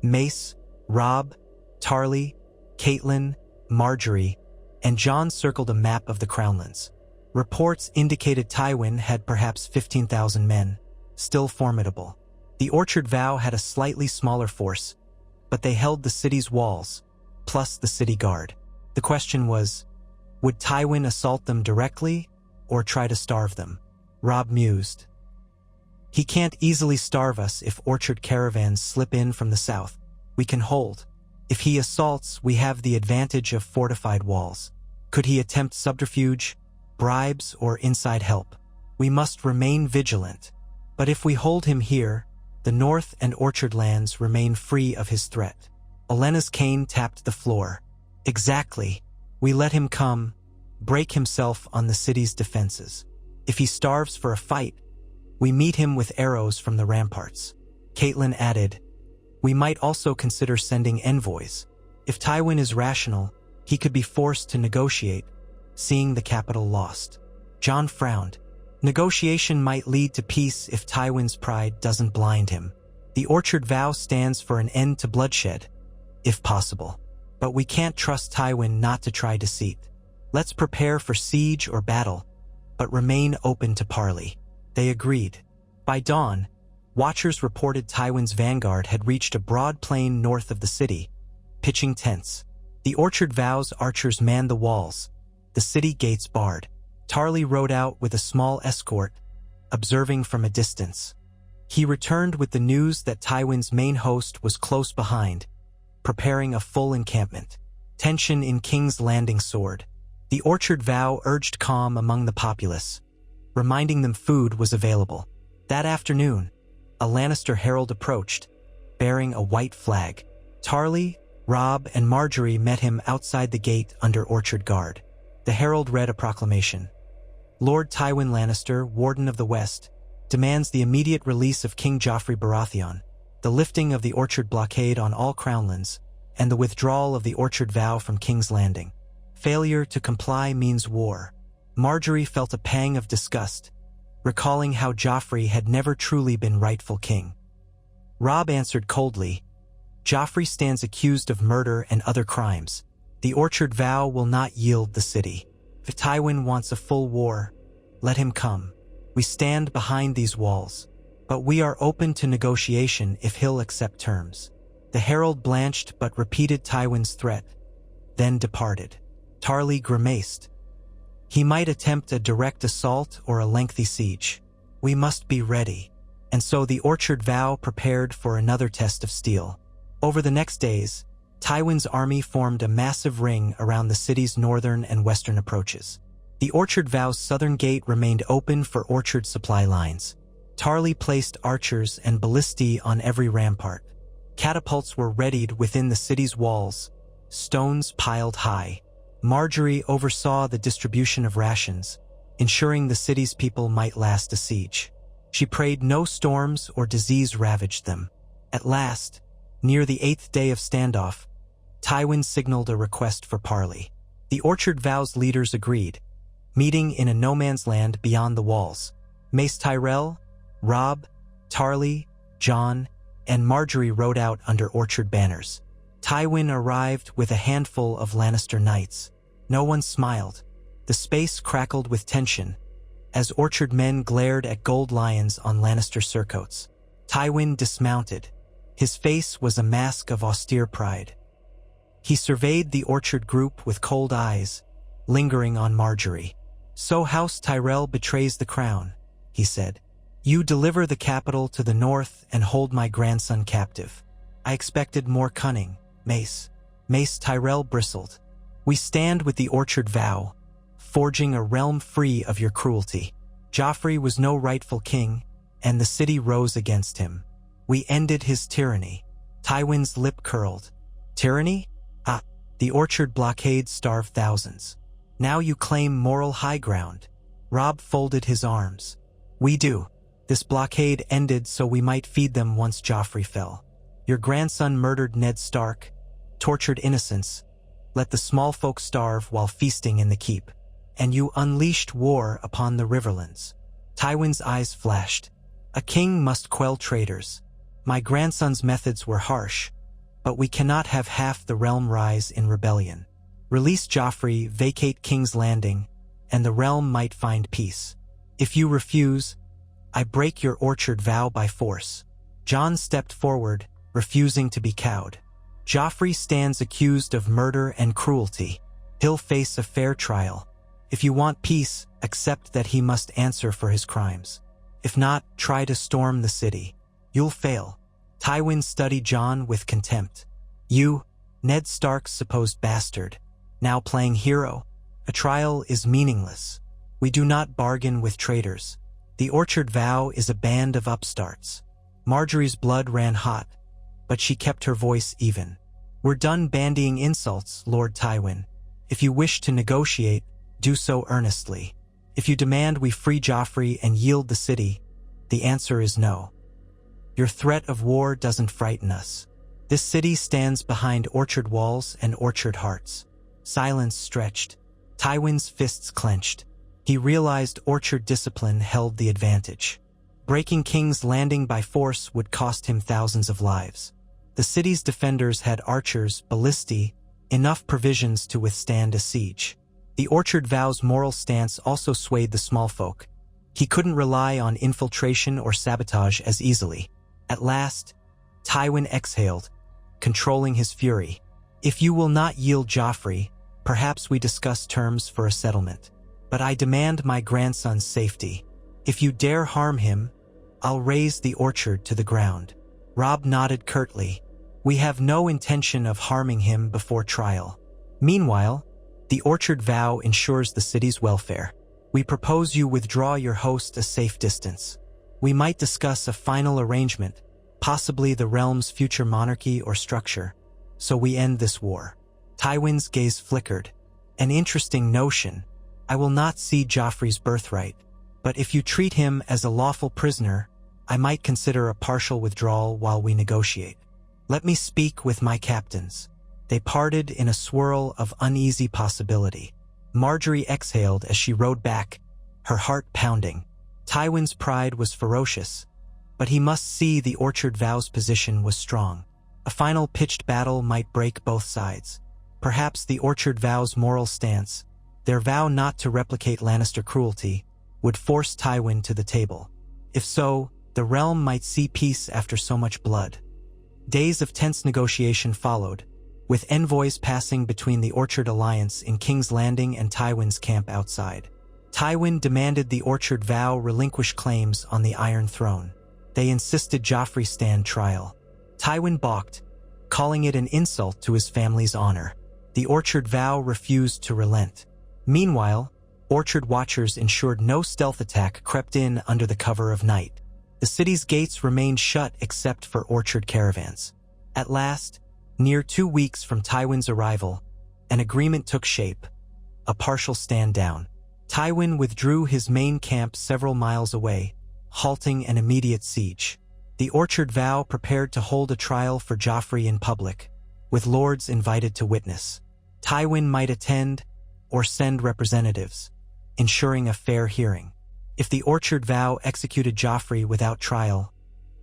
Speaker 1: Mace, Robb, Tarly, Catelyn, Margaery, and Jon circled a map of the Crownlands. Reports indicated Tywin had perhaps 15,000 men, still formidable. The orchard vow had a slightly smaller force, but they held the city's walls, plus the city guard. The question was, would Tywin assault them directly, or try to starve them? Robb mused. He can't easily starve us if orchard caravans slip in from the south. We can hold. If he assaults, we have the advantage of fortified walls. Could he attempt subterfuge, bribes, or inside help? We must remain vigilant. But if we hold him here, the north and orchard lands remain free of his threat. Olenna's cane tapped the floor. Exactly. We let him come, break himself on the city's defenses. If he starves for a fight, we meet him with arrows from the ramparts. Catelyn added, we might also consider sending envoys. If Tywin is rational, he could be forced to negotiate, seeing the capital lost. Jon frowned. Negotiation might lead to peace if Tywin's pride doesn't blind him. The orchard vow stands for an end to bloodshed, if possible. But we can't trust Tywin not to try deceit. Let's prepare for siege or battle, but remain open to parley. They agreed. By dawn, watchers reported Tywin's vanguard had reached a broad plain north of the city, pitching tents. The orchard vow's archers manned the walls, the city gates barred. Tarly rode out with a small escort, observing from a distance. He returned with the news that Tywin's main host was close behind, preparing a full encampment. Tension in King's Landing soared. The orchard vow urged calm among the populace, reminding them food was available. That afternoon, a Lannister herald approached, bearing a white flag. Tarly, Robb, and Margaery met him outside the gate under orchard guard. The herald read a proclamation. Lord Tywin Lannister, Warden of the West, demands the immediate release of King Joffrey Baratheon, the lifting of the orchard blockade on all Crownlands, and the withdrawal of the orchard vow from King's Landing. Failure to comply means war. Margaery felt a pang of disgust, recalling how Joffrey had never truly been rightful king. Robb answered coldly, Joffrey stands accused of murder and other crimes. The orchard vow will not yield the city. If Tywin wants a full war, let him come. We stand behind these walls, but we are open to negotiation if he'll accept terms. The herald blanched but repeated Tywin's threat, then departed. Tarly grimaced. He might attempt a direct assault or a lengthy siege. We must be ready. And so the orchard vow prepared for another test of steel. Over the next days, Tywin's army formed a massive ring around the city's northern and western approaches. The orchard vow's southern gate remained open for orchard supply lines. Tarly placed archers and ballistae on every rampart. Catapults were readied within the city's walls, stones piled high. Margaery oversaw the distribution of rations, ensuring the city's people might last a siege. She prayed no storms or disease ravaged them. At last, near the 8th day of standoff, Tywin signaled a request for parley. The orchard vow's leaders agreed, meeting in a no-man's land beyond the walls. Mace Tyrell, Robb, Tarly, Jon, and Margaery rode out under orchard banners. Tywin arrived with a handful of Lannister knights. No one smiled. The space crackled with tension, as orchard men glared at gold lions on Lannister surcoats. Tywin dismounted. His face was a mask of austere pride. He surveyed the orchard group with cold eyes, lingering on Margaery. So House Tyrell betrays the crown, he said. You deliver the capital to the north and hold my grandson captive. I expected more cunning, Mace. Mace Tyrell bristled. We stand with the orchard vow, forging a realm free of your cruelty. Joffrey was no rightful king, and the city rose against him. We ended his tyranny. Tywin's lip curled. Tyranny? Ah, the orchard blockade starved thousands. Now you claim moral high ground. Robb folded his arms. We do. This blockade ended so we might feed them once Joffrey fell. Your grandson murdered Ned Stark, tortured innocents, let the small folk starve while feasting in the keep. And you unleashed war upon the Riverlands. Tywin's eyes flashed. A king must quell traitors. My grandson's methods were harsh, but we cannot have half the realm rise in rebellion. Release Joffrey, vacate King's Landing, and the realm might find peace. If you refuse, I break your orchard vow by force. Jon stepped forward, refusing to be cowed. Joffrey stands accused of murder and cruelty. He'll face a fair trial. If you want peace, accept that he must answer for his crimes. If not, try to storm the city. You'll fail. Tywin studied Jon with contempt. You, Ned Stark's supposed bastard, now playing hero. A trial is meaningless. We do not bargain with traitors. The Orchard Vow is a band of upstarts. Margaery's blood ran hot, but she kept her voice even. We're done bandying insults, Lord Tywin. If you wish to negotiate, do so earnestly. If you demand we free Joffrey and yield the city, the answer is no. Your threat of war doesn't frighten us. This city stands behind orchard walls and orchard hearts. Silence stretched. Tywin's fists clenched. He realized orchard discipline held the advantage. Breaking King's Landing by force would cost him thousands of lives. The city's defenders had archers, ballistae, enough provisions to withstand a siege. The Orchard Vow's moral stance also swayed the small folk. He couldn't rely on infiltration or sabotage as easily. At last, Tywin exhaled, controlling his fury. If you will not yield Joffrey, perhaps we discuss terms for a settlement. But I demand my grandson's safety. If you dare harm him, I'll raze the orchard to the ground. Robb nodded curtly. We have no intention of harming him before trial. Meanwhile, the Orchard Vow ensures the city's welfare. We propose you withdraw your host a safe distance. We might discuss a final arrangement, possibly the realm's future monarchy or structure, so we end this war. Tywin's gaze flickered. An interesting notion. I will not cede Joffrey's birthright, but if you treat him as a lawful prisoner, I might consider a partial withdrawal while we negotiate. Let me speak with my captains. They parted in a swirl of uneasy possibility. Margaery exhaled as she rode back, her heart pounding. Tywin's pride was ferocious, but he must see the Orchard Vow's position was strong. A final pitched battle might break both sides. Perhaps the Orchard Vow's moral stance, their vow not to replicate Lannister cruelty, would force Tywin to the table. If so, the realm might see peace after so much blood. Days of tense negotiation followed, with envoys passing between the Orchard Alliance in King's Landing and Tywin's camp outside. Tywin demanded the Orchard Vow relinquish claims on the Iron Throne. They insisted Joffrey stand trial. Tywin balked, calling it an insult to his family's honor. The Orchard Vow refused to relent. Meanwhile, Orchard Watchers ensured no stealth attack crept in under the cover of night. The city's gates remained shut except for orchard caravans. At last, near 2 weeks from Tywin's arrival, an agreement took shape, a partial stand down. Tywin withdrew his main camp several miles away, halting an immediate siege. The Orchard Vow prepared to hold a trial for Joffrey in public, with lords invited to witness. Tywin might attend or send representatives, ensuring a fair hearing. If the Orchard Vow executed Joffrey without trial,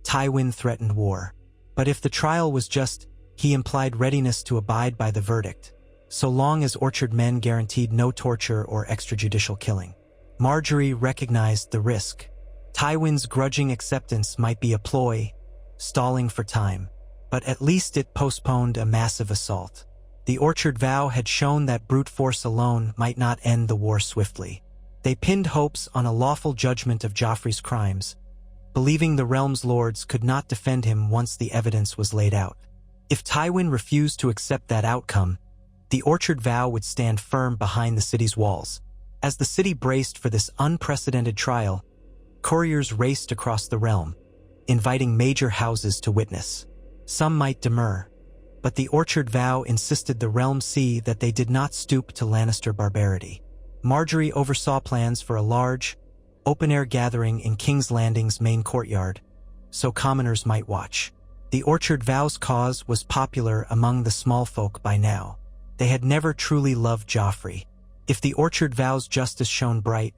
Speaker 1: Tywin threatened war. But if the trial was just, he implied readiness to abide by the verdict, so long as Orchard men guaranteed no torture or extrajudicial killing. Margaery recognized the risk. Tywin's grudging acceptance might be a ploy, stalling for time, but at least it postponed a massive assault. The Orchard Vow had shown that brute force alone might not end the war swiftly. They pinned hopes on a lawful judgment of Joffrey's crimes, believing the realm's lords could not defend him once the evidence was laid out. If Tywin refused to accept that outcome, the Orchard Vow would stand firm behind the city's walls, As the city braced for this unprecedented trial, couriers raced across the realm, inviting major houses to witness. Some might demur, but the Orchard Vow insisted the realm see that they did not stoop to Lannister barbarity. Margaery oversaw plans for a large, open-air gathering in King's Landing's main courtyard, so commoners might watch. The Orchard Vow's cause was popular among the small folk by now. They had never truly loved Joffrey. If the Orchard Vow's justice shone bright,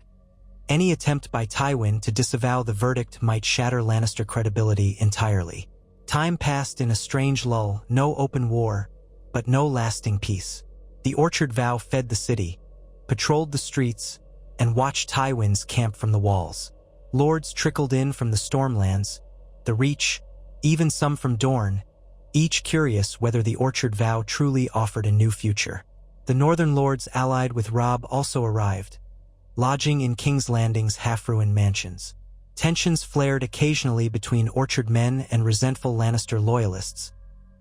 Speaker 1: any attempt by Tywin to disavow the verdict might shatter Lannister credibility entirely. Time passed in a strange lull, no open war, but no lasting peace. The Orchard Vow fed the city, patrolled the streets, and watched Tywin's camp from the walls. Lords trickled in from the Stormlands, the Reach, even some from Dorne, each curious whether the Orchard Vow truly offered a new future. The Northern Lords allied with Robb also arrived, lodging in King's Landing's half-ruined mansions. Tensions flared occasionally between Orchard men and resentful Lannister loyalists,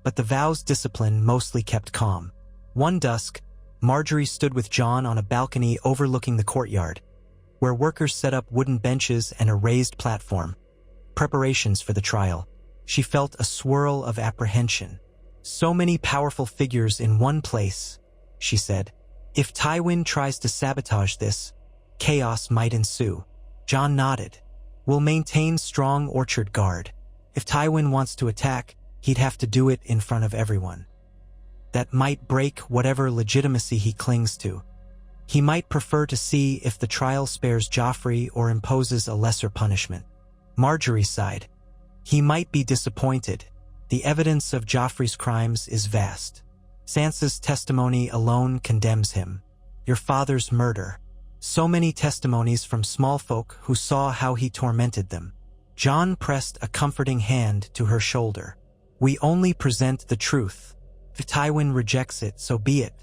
Speaker 1: but the Vow's discipline mostly kept calm. One dusk, Margaery stood with Jon on a balcony overlooking the courtyard, where workers set up wooden benches and a raised platform, preparations for the trial. She felt a swirl of apprehension. So many powerful figures in one place, she said. If Tywin tries to sabotage this, chaos might ensue. Jon nodded. We'll maintain strong Orchard Guard. If Tywin wants to attack, he'd have to do it in front of everyone. That might break whatever legitimacy he clings to. He might prefer to see if the trial spares Joffrey or imposes a lesser punishment. Margaery sighed. He might be disappointed. The evidence of Joffrey's crimes is vast. Sansa's testimony alone condemns him. Your father's murder. So many testimonies from small folk who saw how he tormented them. Jon pressed a comforting hand to her shoulder. We only present the truth. If Tywin rejects it, so be it.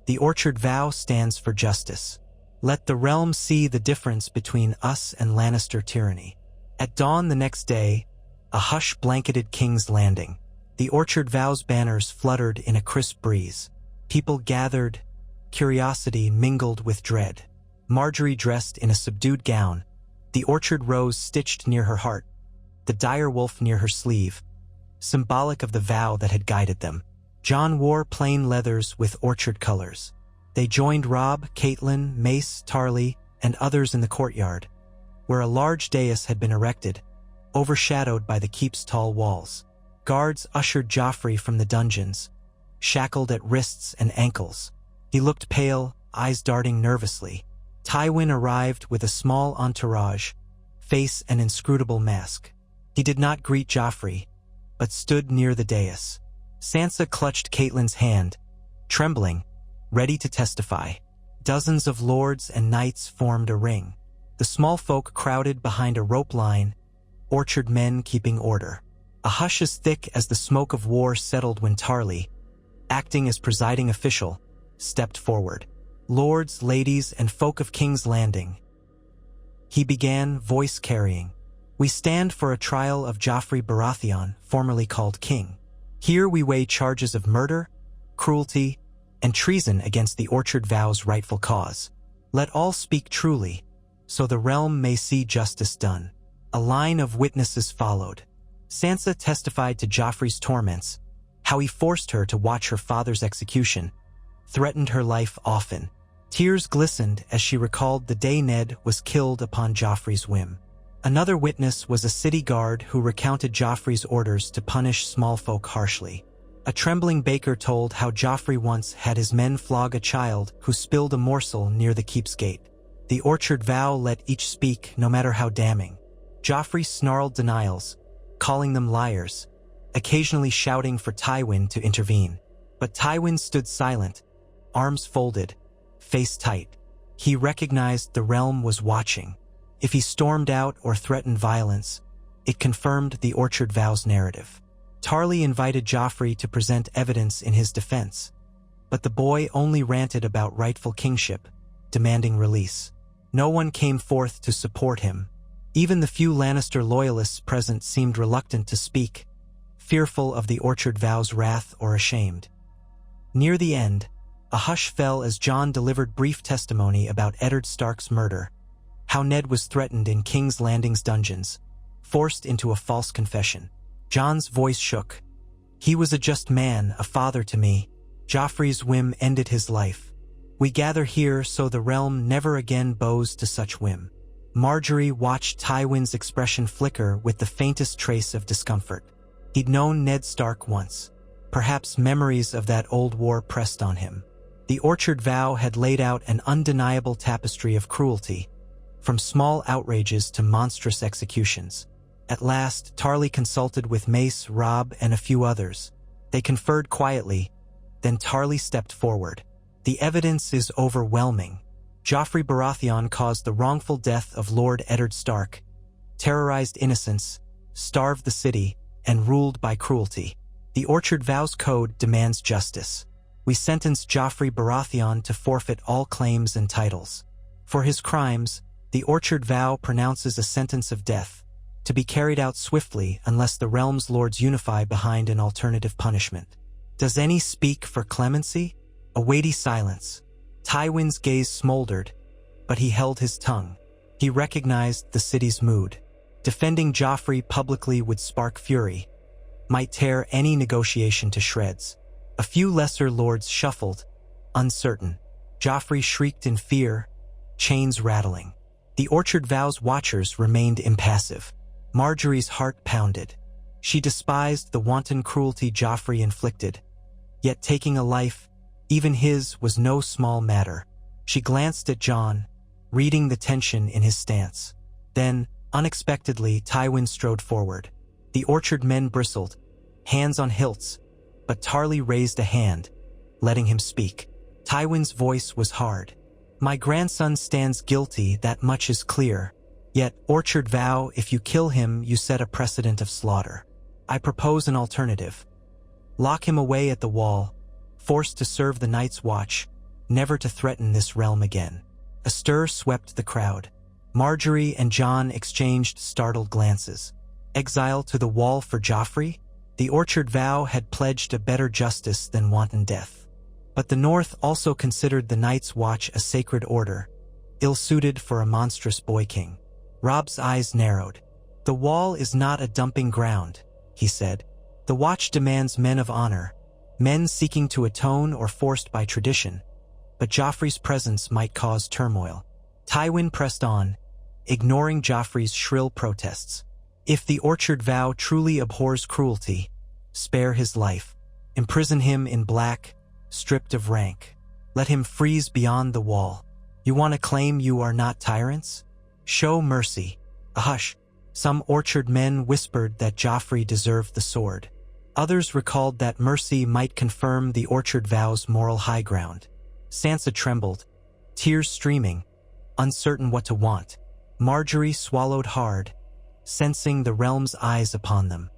Speaker 1: The Orchard Vow stands for justice. Let the realm see the difference between us and Lannister tyranny. At dawn the next day, a hush blanketed King's Landing. The Orchard Vow's banners fluttered in a crisp breeze. People gathered, curiosity mingled with dread. Margaery dressed in a subdued gown, the orchard rose stitched near her heart, the dire wolf near her sleeve, symbolic of the vow that had guided them. Jon wore plain leathers with orchard colors. They joined Robb, Catelyn, Mace, Tarly, and others in the courtyard, where a large dais had been erected, overshadowed by the keep's tall walls. Guards ushered Joffrey from the dungeons, shackled at wrists and ankles. He looked pale, eyes darting nervously. Tywin arrived with a small entourage, face an inscrutable mask. He did not greet Joffrey, but stood near the dais. Sansa clutched Catelyn's hand, trembling, ready to testify. Dozens of lords and knights formed a ring. The small folk crowded behind a rope line, Orchard men keeping order. A hush as thick as the smoke of war settled when Tarly, acting as presiding official, stepped forward. Lords, ladies, and folk of King's Landing. He began, voice carrying. We stand for a trial of Joffrey Baratheon, formerly called King. Here we weigh charges of murder, cruelty, and treason against the Orchard Vow's rightful cause. Let all speak truly, so the realm may see justice done. A line of witnesses followed. Sansa testified to Joffrey's torments, how he forced her to watch her father's execution, threatened her life often. Tears glistened as she recalled the day Ned was killed upon Joffrey's whim. Another witness was a city guard who recounted Joffrey's orders to punish small folk harshly. A trembling baker told how Joffrey once had his men flog a child who spilled a morsel near the keep's gate. The Orchard Vow let each speak, no matter how damning. Joffrey snarled denials, calling them liars, occasionally shouting for Tywin to intervene. But Tywin stood silent, arms folded, face tight. He recognized the realm was watching. If he stormed out or threatened violence, it confirmed the Orchard Vow's narrative. Tarly invited Joffrey to present evidence in his defense, but the boy only ranted about rightful kingship, demanding release. No one came forth to support him. Even the few Lannister loyalists present seemed reluctant to speak, fearful of the Orchard Vow's wrath or ashamed. Near the end, A hush fell as Jon delivered brief testimony about Eddard Stark's murder, how Ned was threatened in King's Landing's dungeons, forced into a false confession. Jon's voice shook. He was a just man, a father to me. Joffrey's whim ended his life. We gather here so the realm never again bows to such whim. Margaery watched Tywin's expression flicker with the faintest trace of discomfort. He'd known Ned Stark once. Perhaps memories of that old war pressed on him. The Orchard Vow had laid out an undeniable tapestry of cruelty, from small outrages to monstrous executions. At last, Tarly consulted with Mace, Robb, and a few others. They conferred quietly, then Tarly stepped forward. The evidence is overwhelming. Joffrey Baratheon caused the wrongful death of Lord Eddard Stark, terrorized innocents, starved the city, and ruled by cruelty. The Orchard Vow's code demands justice. We sentence Joffrey Baratheon to forfeit all claims and titles. For his crimes, the Orchard Vow pronounces a sentence of death, to be carried out swiftly unless the realm's lords unify behind an alternative punishment. Does any speak for clemency? A weighty silence. Tywin's gaze smoldered, but he held his tongue. He recognized the city's mood. Defending Joffrey publicly would spark fury, might tear any negotiation to shreds. A few lesser lords shuffled, uncertain. Joffrey shrieked in fear, chains rattling. The Orchard Vow's watchers remained impassive. Margaery's heart pounded. She despised the wanton cruelty Joffrey inflicted. Yet taking a life, even his, was no small matter. She glanced at Jon, reading the tension in his stance. Then, unexpectedly, Tywin strode forward. The Orchard men bristled, hands on hilts, but Tarly raised a hand, letting him speak. Tywin's voice was hard. My grandson stands guilty, that much is clear. Yet, Orchard Vow, if you kill him, you set a precedent of slaughter. I propose an alternative. Lock him away at the wall, forced to serve the Night's Watch, never to threaten this realm again. A stir swept the crowd. Margaery and Jon exchanged startled glances. Exile to the wall for Joffrey? The Orchard Vow had pledged a better justice than wanton death. But the North also considered the Night's Watch a sacred order, ill-suited for a monstrous boy-king. Robb's eyes narrowed. The wall is not a dumping ground, he said. The Watch demands men of honor, men seeking to atone or forced by tradition. But Joffrey's presence might cause turmoil. Tywin pressed on, ignoring Joffrey's shrill protests. If the Orchard Vow truly abhors cruelty, spare his life. Imprison him in black, stripped of rank. Let him freeze beyond the wall. You want to claim you are not tyrants? Show mercy. A hush. Some Orchard men whispered that Joffrey deserved the sword. Others recalled that mercy might confirm the Orchard Vow's moral high ground. Sansa trembled, tears streaming, uncertain what to want. Margaery swallowed hard, sensing the realm's eyes upon them.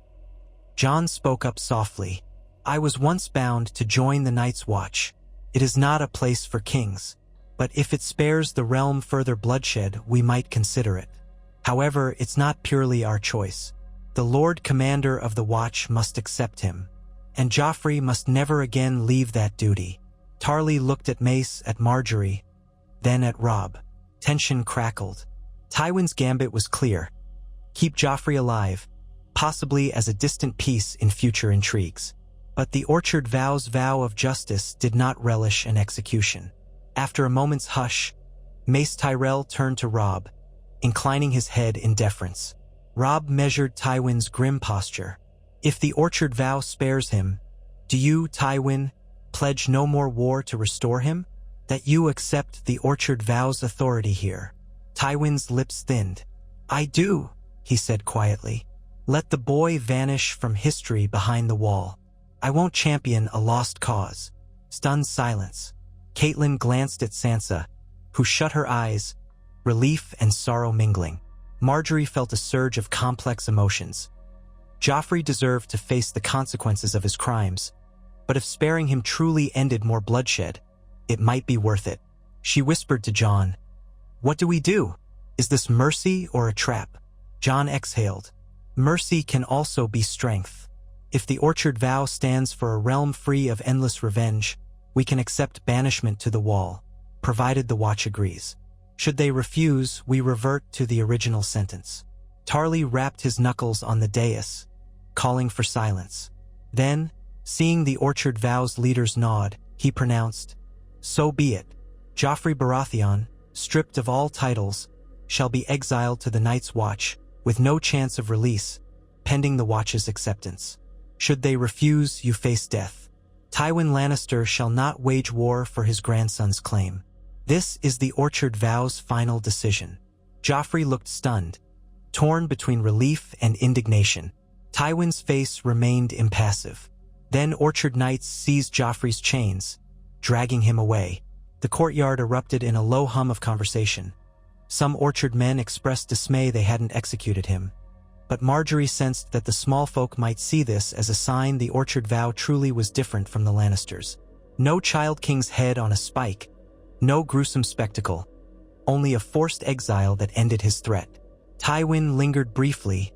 Speaker 1: Jon spoke up softly. I was once bound to join the Night's Watch. It is not a place for kings, but if it spares the realm further bloodshed, we might consider it. However, it's not purely our choice. The Lord Commander of the Watch must accept him, and Joffrey must never again leave that duty. Tarly looked at Mace, at Margaery, then at Robb. Tension crackled. Tywin's gambit was clear. Keep Joffrey alive, possibly as a distant piece in future intrigues. But the Orchard Vow's vow of justice did not relish an execution. After a moment's hush, Mace Tyrell turned to Robb, inclining his head in deference. Robb measured Tywin's grim posture. If the Orchard Vow spares him, do you, Tywin, pledge no more war to restore him? That you accept the Orchard Vow's authority here? Tywin's lips thinned. I do, he said quietly. Let the boy vanish from history behind the wall. I won't champion a lost cause. Stunned silence. Catelyn glanced at Sansa, who shut her eyes, relief and sorrow mingling. Margaery felt a surge of complex emotions. Joffrey deserved to face the consequences of his crimes, but if sparing him truly ended more bloodshed, it might be worth it. She whispered to Jon, What do we do? Is this mercy or a trap? Jon exhaled. Mercy can also be strength. If the Orchard Vow stands for a realm free of endless revenge, We can accept banishment to the wall, provided the watch agrees. Should they refuse, we revert to the original sentence. Tarly rapped his knuckles on the dais, calling for silence. Then, seeing the Orchard Vow's leaders nod, he pronounced, "So be it. Joffrey Baratheon, stripped of all titles, shall be exiled to the Night's Watch, with no chance of release, pending the Watch's acceptance. Should they refuse, you face death. Tywin Lannister shall not wage war for his grandson's claim. This is the Orchard Vow's final decision." Joffrey looked stunned, torn between relief and indignation. Tywin's face remained impassive. Then Orchard Knights seized Joffrey's chains, dragging him away. The courtyard erupted in a low hum of conversation. Some Orchard men expressed dismay they hadn't executed him. But Margaery sensed that the small folk might see this as a sign the Orchard Vow truly was different from the Lannisters. No Child King's head on a spike, no gruesome spectacle, only a forced exile that ended his threat. Tywin lingered briefly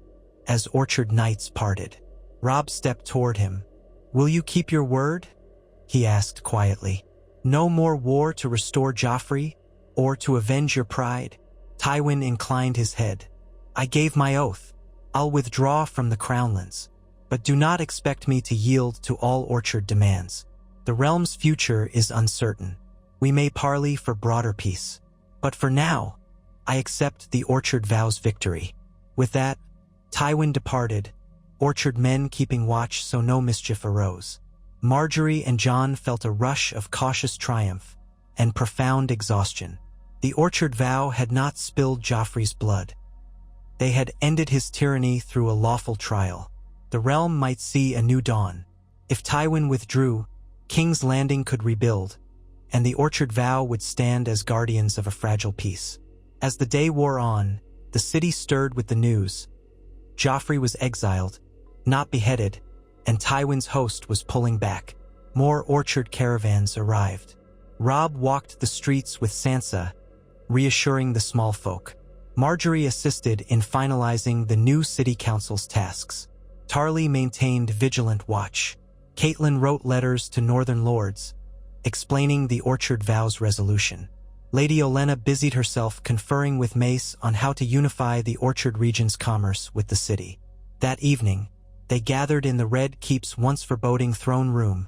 Speaker 1: as Orchard Knights parted. Robb stepped toward him. "Will you keep your word?" he asked quietly. "No more war to restore Joffrey, or to avenge your pride?" Tywin inclined his head. "I gave my oath. I'll withdraw from the Crownlands, but do not expect me to yield to all Orchard demands. The realm's future is uncertain. We may parley for broader peace. But for now, I accept the Orchard Vow's victory." With that, Tywin departed, Orchard men keeping watch so no mischief arose. Margaery and Jon felt a rush of cautious triumph and profound exhaustion. The Orchard Vow had not spilled Joffrey's blood. They had ended his tyranny through a lawful trial. The realm might see a new dawn. If Tywin withdrew, King's Landing could rebuild, and the Orchard Vow would stand as guardians of a fragile peace. As the day wore on, the city stirred with the news. Joffrey was exiled, not beheaded, and Tywin's host was pulling back. More Orchard caravans arrived. Robb walked the streets with Sansa, reassuring the small folk. Margaery assisted in finalizing the new city council's tasks. Tarly maintained vigilant watch. Catelyn wrote letters to northern lords, explaining the Orchard Vow's resolution. Lady Olenna busied herself conferring with Mace on how to unify the Orchard region's commerce with the city. That evening, they gathered in the Red Keep's once foreboding throne room,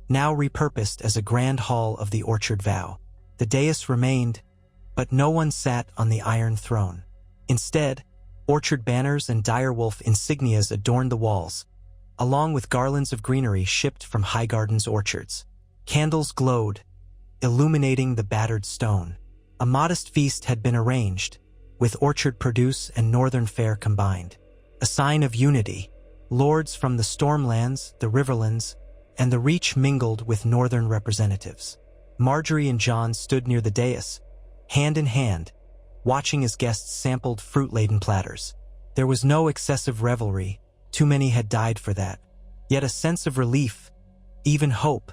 Speaker 1: now repurposed as a grand hall of the Orchard Vow. The dais remained, but no one sat on the Iron Throne. Instead, orchard banners and direwolf insignias adorned the walls, along with garlands of greenery shipped from Highgarden's orchards. Candles glowed, illuminating the battered stone. A modest feast had been arranged, with orchard produce and northern fare combined. A sign of unity. Lords from the Stormlands, the Riverlands, and the Reach mingled with northern representatives. Margaery and Jon stood near the dais, hand in hand, watching as guests sampled fruit-laden platters. There was no excessive revelry, too many had died for that. Yet a sense of relief, even hope,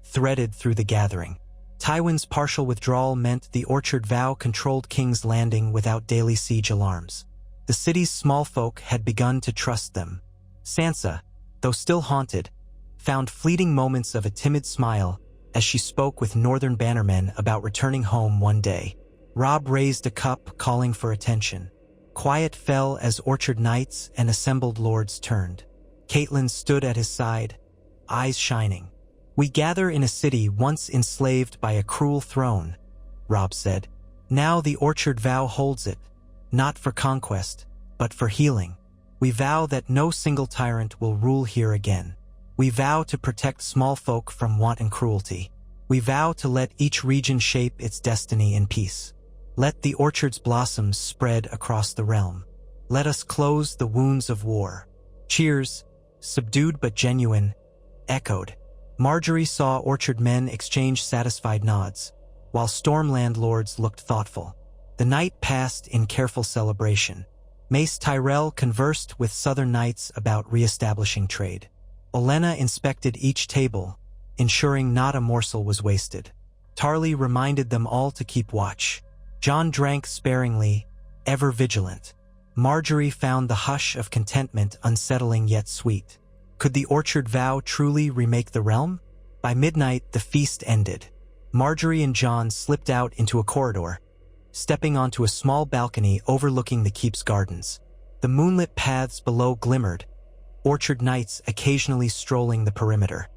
Speaker 1: threaded through the gathering. Tywin's partial withdrawal meant the Orchard Vow controlled King's Landing without daily siege alarms. The city's small folk had begun to trust them. Sansa, though still haunted, found fleeting moments of a timid smile as she spoke with northern bannermen about returning home one day. Robb raised a cup, calling for attention. Quiet fell as Orchard Knights and assembled lords turned. Catelyn stood at his side, eyes shining. "We gather in a city once enslaved by a cruel throne," Robb said. "Now the Orchard Vow holds it, not for conquest, but for healing. We vow that no single tyrant will rule here again. We vow to protect small folk from want and cruelty. We vow to let each region shape its destiny in peace. Let the orchard's blossoms spread across the realm. Let us close the wounds of war." Cheers, subdued but genuine, echoed. Margaery saw orchard men exchange satisfied nods, while Stormland lords looked thoughtful. The night passed in careful celebration. Mace Tyrell conversed with southern knights about re-establishing trade. Olenna inspected each table, ensuring not a morsel was wasted. Tarly reminded them all to keep watch. Jon drank sparingly, ever vigilant. Margaery found the hush of contentment unsettling yet sweet. Could the Orchard Vow truly remake the realm? By midnight, the feast ended. Margaery and Jon slipped out into a corridor, stepping onto a small balcony overlooking the keep's gardens. The moonlit paths below glimmered, orchard knights occasionally strolling the perimeter.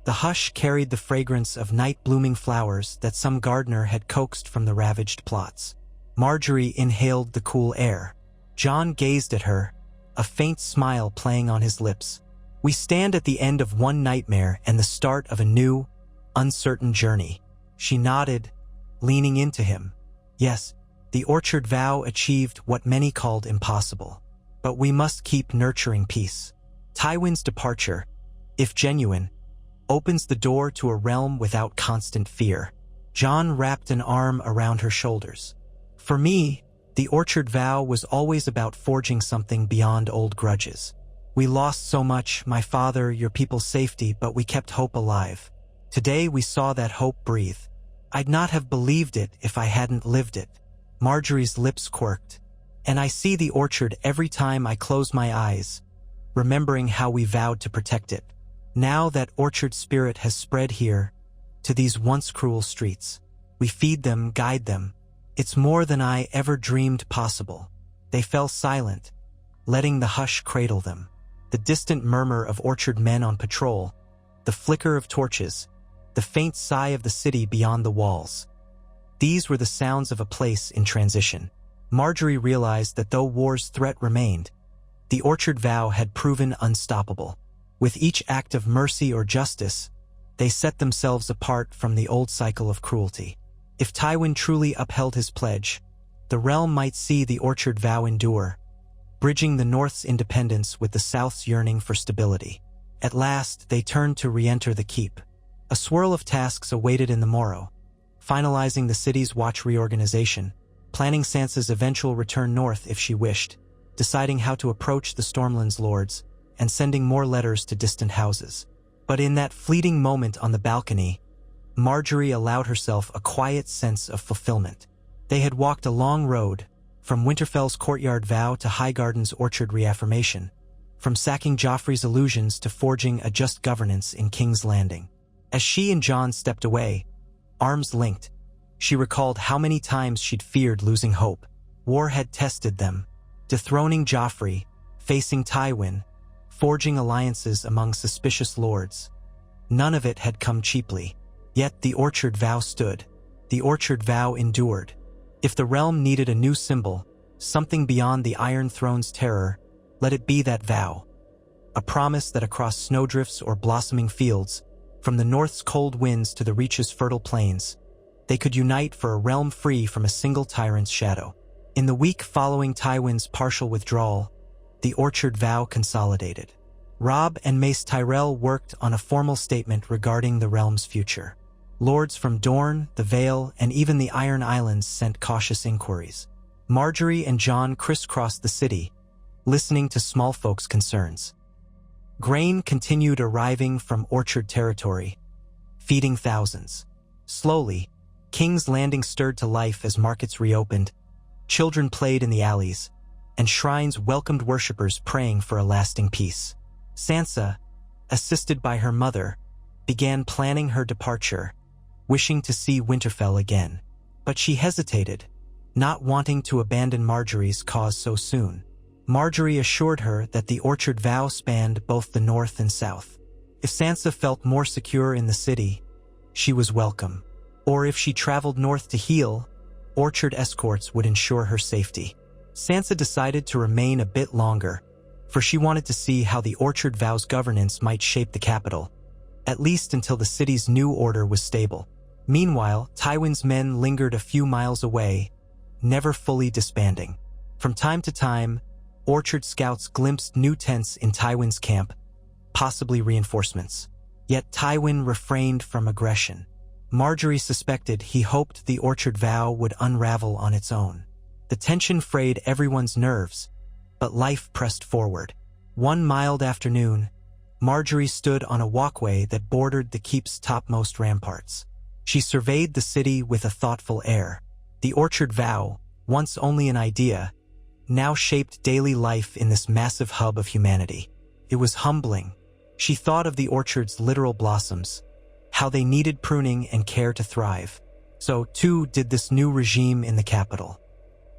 Speaker 1: The hush carried the fragrance of night-blooming flowers that some gardener had coaxed from the ravaged plots. Margaery inhaled the cool air. Jon gazed at her, a faint smile playing on his lips. We stand at the end of one nightmare and the start of a new, uncertain journey. She nodded, leaning into him. Yes, the orchard vow achieved what many called impossible. But we must keep nurturing peace. Tywin's departure, if genuine, opens the door to a realm without constant fear. Jon wrapped an arm around her shoulders. For me, the orchard vow was always about forging something beyond old grudges. We lost so much, my father, your people's safety, but we kept hope alive. Today we saw that hope breathe. I'd not have believed it if I hadn't lived it. Margaery's lips quirked. And I see the orchard every time I close my eyes, remembering how we vowed to protect it. Now that orchard spirit has spread here, to these once cruel streets. We feed them, guide them. It's more than I ever dreamed possible. They fell silent, letting the hush cradle them. The distant murmur of orchard men on patrol, the flicker of torches, the faint sigh of the city beyond the walls. These were the sounds of a place in transition. Margaery realized that though war's threat remained, the orchard vow had proven unstoppable. With each act of mercy or justice, they set themselves apart from the old cycle of cruelty. If Tywin truly upheld his pledge, the realm might see the orchard vow endure, bridging the North's independence with the South's yearning for stability. At last, they turned to re-enter the keep. A swirl of tasks awaited in the morrow, finalizing the city's watch reorganization, planning Sansa's eventual return north if she wished, deciding how to approach the Stormlands lords, and sending more letters to distant houses. But in that fleeting moment on the balcony, Margaery allowed herself a quiet sense of fulfillment. They had walked a long road, from Winterfell's courtyard vow to Highgarden's orchard reaffirmation, from sacking Joffrey's illusions to forging a just governance in King's Landing. As she and Jon stepped away, arms linked, she recalled how many times she'd feared losing hope. War had tested them, dethroning Joffrey, facing Tywin, forging alliances among suspicious lords. None of it had come cheaply. Yet the orchard vow stood. The orchard vow endured. If the realm needed a new symbol, something beyond the Iron Throne's terror, let it be that vow. A promise that across snowdrifts or blossoming fields, from the North's cold winds to the Reach's fertile plains, they could unite for a realm free from a single tyrant's shadow. In the week following Tywin's partial withdrawal, the orchard vow consolidated. Robb and Mace Tyrell worked on a formal statement regarding the realm's future. Lords from Dorne, the Vale, and even the Iron Islands sent cautious inquiries. Margaery and Jon crisscrossed the city, listening to small folks' concerns. Grain continued arriving from orchard territory, feeding thousands. Slowly, King's Landing stirred to life as markets reopened, children played in the alleys, and shrines welcomed worshippers praying for a lasting peace. Sansa, assisted by her mother, began planning her departure, wishing to see Winterfell again. But she hesitated, not wanting to abandon Margaery's cause so soon. Margaery assured her that the orchard vow spanned both the north and south. If Sansa felt more secure in the city, she was welcome. Or if she traveled north to heal, orchard escorts would ensure her safety. Sansa decided to remain a bit longer, for she wanted to see how the orchard vow's governance might shape the capital, at least until the city's new order was stable. Meanwhile, Tywin's men lingered a few miles away, never fully disbanding. From time to time, orchard scouts glimpsed new tents in Tywin's camp, possibly reinforcements. Yet Tywin refrained from aggression. Margaery suspected he hoped the orchard vow would unravel on its own. The tension frayed everyone's nerves, but life pressed forward. One mild afternoon, Margaery stood on a walkway that bordered the keep's topmost ramparts. She surveyed the city with a thoughtful air. The orchard vow, once only an idea, now shaped daily life in this massive hub of humanity. It was humbling. She thought of the orchard's literal blossoms, how they needed pruning and care to thrive. So, too, did this new regime in the capital.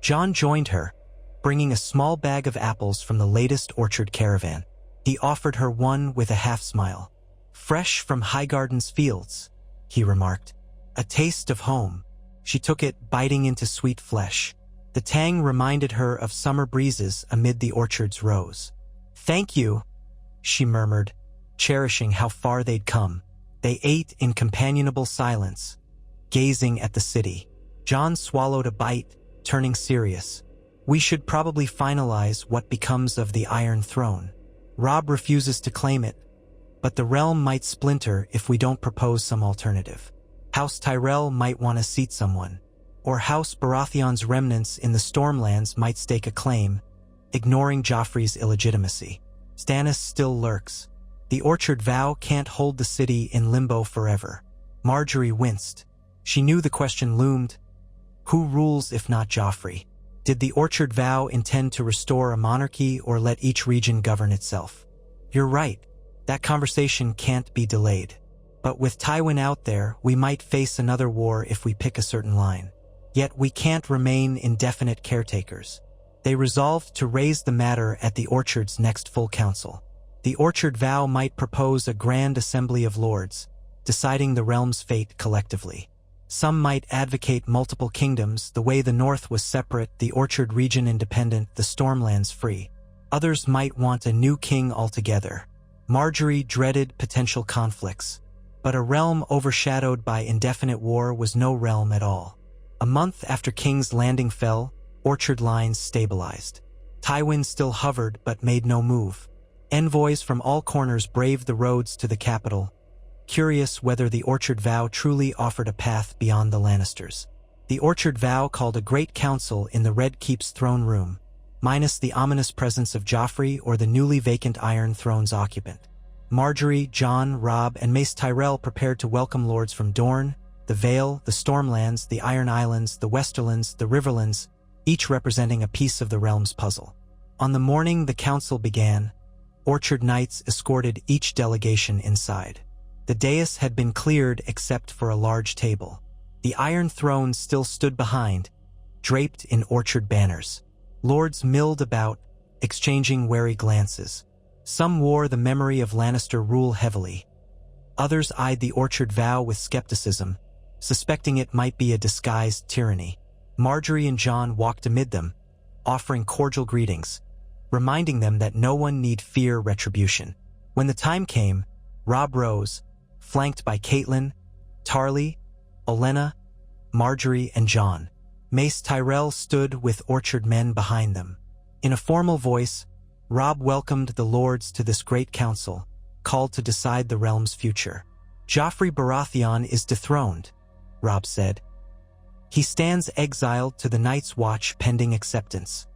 Speaker 1: Jon joined her, bringing a small bag of apples from the latest orchard caravan. He offered her one with a half-smile. "Fresh from Highgarden's fields," he remarked. "A taste of home." She took it, biting into sweet flesh. The tang reminded her of summer breezes amid the orchard's rows. "Thank you," she murmured, cherishing how far they'd come. They ate in companionable silence, gazing at the city. Jon swallowed a bite, turning serious. "We should probably finalize what becomes of the Iron Throne. Robb refuses to claim it, but the realm might splinter if we don't propose some alternative. House Tyrell might want to seat someone, or House Baratheon's remnants in the Stormlands might stake a claim, ignoring Joffrey's illegitimacy. Stannis still lurks. The Orchard Vow can't hold the city in limbo forever." Margaery winced. She knew the question loomed. Who rules if not Joffrey? Did the Orchard Vow intend to restore a monarchy or let each region govern itself? "You're right. That conversation can't be delayed. But with Tywin out there, we might face another war if we pick a certain line. Yet we can't remain indefinite caretakers." They resolved to raise the matter at the Orchard's next full council. The Orchard Vow might propose a grand assembly of lords, deciding the realm's fate collectively. Some might advocate multiple kingdoms, the way the North was separate, the Orchard region independent, the Stormlands free. Others might want a new king altogether. Margaery dreaded potential conflicts, but a realm overshadowed by indefinite war was no realm at all. A month after King's Landing fell, Orchard lines stabilized. Tywin still hovered but made no move. Envoys from all corners braved the roads to the capital, curious whether the Orchard Vow truly offered a path beyond the Lannisters. The Orchard Vow called a great council in the Red Keep's throne room, minus the ominous presence of Joffrey or the newly vacant Iron Throne's occupant. Margaery, Jon, Robb, and Mace Tyrell prepared to welcome lords from Dorne, the Vale, the Stormlands, the Iron Islands, the Westerlands, the Riverlands, each representing a piece of the realm's puzzle. On the morning the council began, Orchard Knights escorted each delegation inside. The dais had been cleared except for a large table. The Iron Throne still stood behind, draped in orchard banners. Lords milled about, exchanging wary glances. Some wore the memory of Lannister rule heavily. Others eyed the Orchard Vow with skepticism, suspecting it might be a disguised tyranny. Margaery and Jon walked amid them, offering cordial greetings, reminding them that no one need fear retribution. When the time came, Robb rose, flanked by Catelyn, Tarly, Olenna, Margaery, and Jon. Mace Tyrell stood with Orchard men behind them. In a formal voice, Robb welcomed the lords to this great council, called to decide the realm's future. "Joffrey Baratheon is dethroned," Robb said. "He stands exiled to the Night's Watch pending acceptance.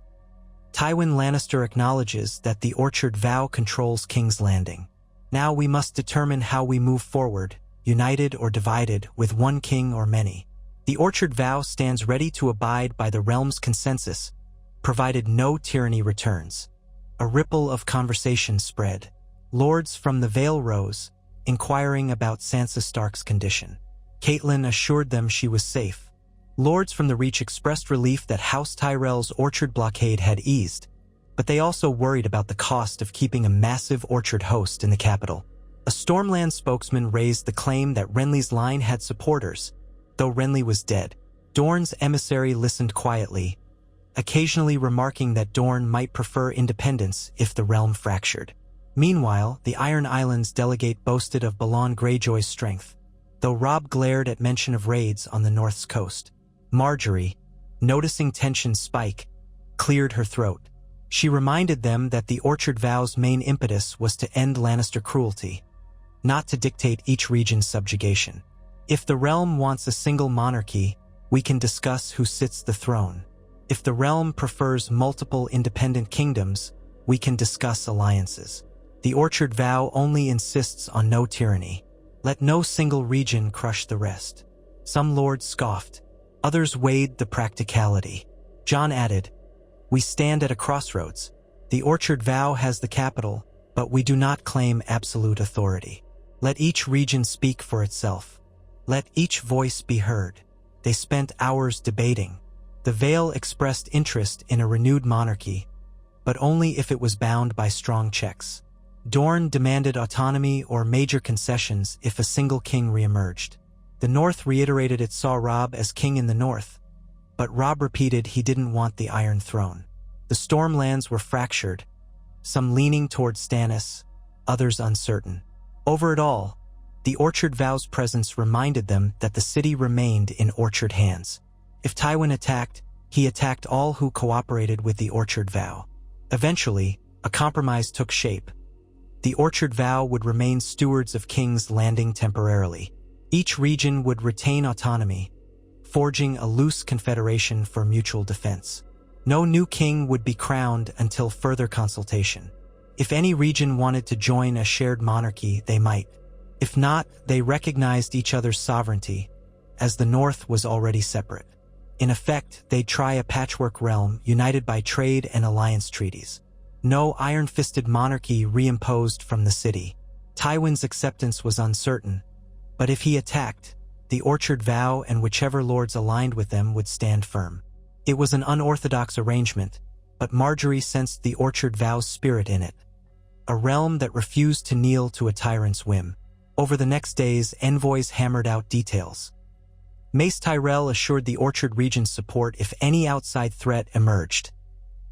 Speaker 1: Tywin Lannister acknowledges that the Orchard Vow controls King's Landing. Now we must determine how we move forward, united or divided, with one king or many. The Orchard Vow stands ready to abide by the realm's consensus, provided no tyranny returns." A ripple of conversation spread. Lords from the Vale rose, inquiring about Sansa Stark's condition. Catelyn assured them she was safe. Lords from the Reach expressed relief that House Tyrell's orchard blockade had eased, but they also worried about the cost of keeping a massive orchard host in the capital. A Stormland spokesman raised the claim that Renly's line had supporters, though Renly was dead. Dorne's emissary listened quietly, occasionally remarking that Dorne might prefer independence if the realm fractured. Meanwhile, the Iron Islands delegate boasted of Balon Greyjoy's strength, though Robb glared at mention of raids on the North's coast. Margaery, noticing tension spike, cleared her throat. She reminded them that the Orchard Vow's main impetus was to end Lannister cruelty, not to dictate each region's subjugation. "If the realm wants a single monarchy, we can discuss who sits the throne. If the realm prefers multiple independent kingdoms, we can discuss alliances. The Orchard Vow only insists on no tyranny. Let no single region crush the rest." Some lords scoffed. Others weighed the practicality. Jon added, "We stand at a crossroads. The Orchard Vow has the capital, but we do not claim absolute authority. Let each region speak for itself. Let each voice be heard. They spent hours debating. The Vale expressed interest in a renewed monarchy, but only if it was bound by strong checks. Dorne demanded autonomy or major concessions if a single king re-emerged. The North reiterated it saw Robb as king in the North, but Robb repeated he didn't want the Iron Throne. The Stormlands were fractured, some leaning toward Stannis, others uncertain. Over it all, the Orchard Vow's presence reminded them that the city remained in Orchard hands. If Tywin attacked, he attacked all who cooperated with the Orchard Vow. Eventually, a compromise took shape. The Orchard Vow would remain stewards of King's Landing temporarily. Each region would retain autonomy, forging a loose confederation for mutual defense. No new king would be crowned until further consultation. If any region wanted to join a shared monarchy, they might. If not, they recognized each other's sovereignty, as the North was already separate. In effect, they'd try a patchwork realm united by trade and alliance treaties. No iron-fisted monarchy reimposed from the city. Tywin's acceptance was uncertain, but if he attacked, the Orchard Vow and whichever lords aligned with them would stand firm. It was an unorthodox arrangement, but Margaery sensed the Orchard Vow's spirit in it. A realm that refused to kneel to a tyrant's whim. Over the next days, envoys hammered out details. Mace Tyrell assured the Orchard region's support if any outside threat emerged,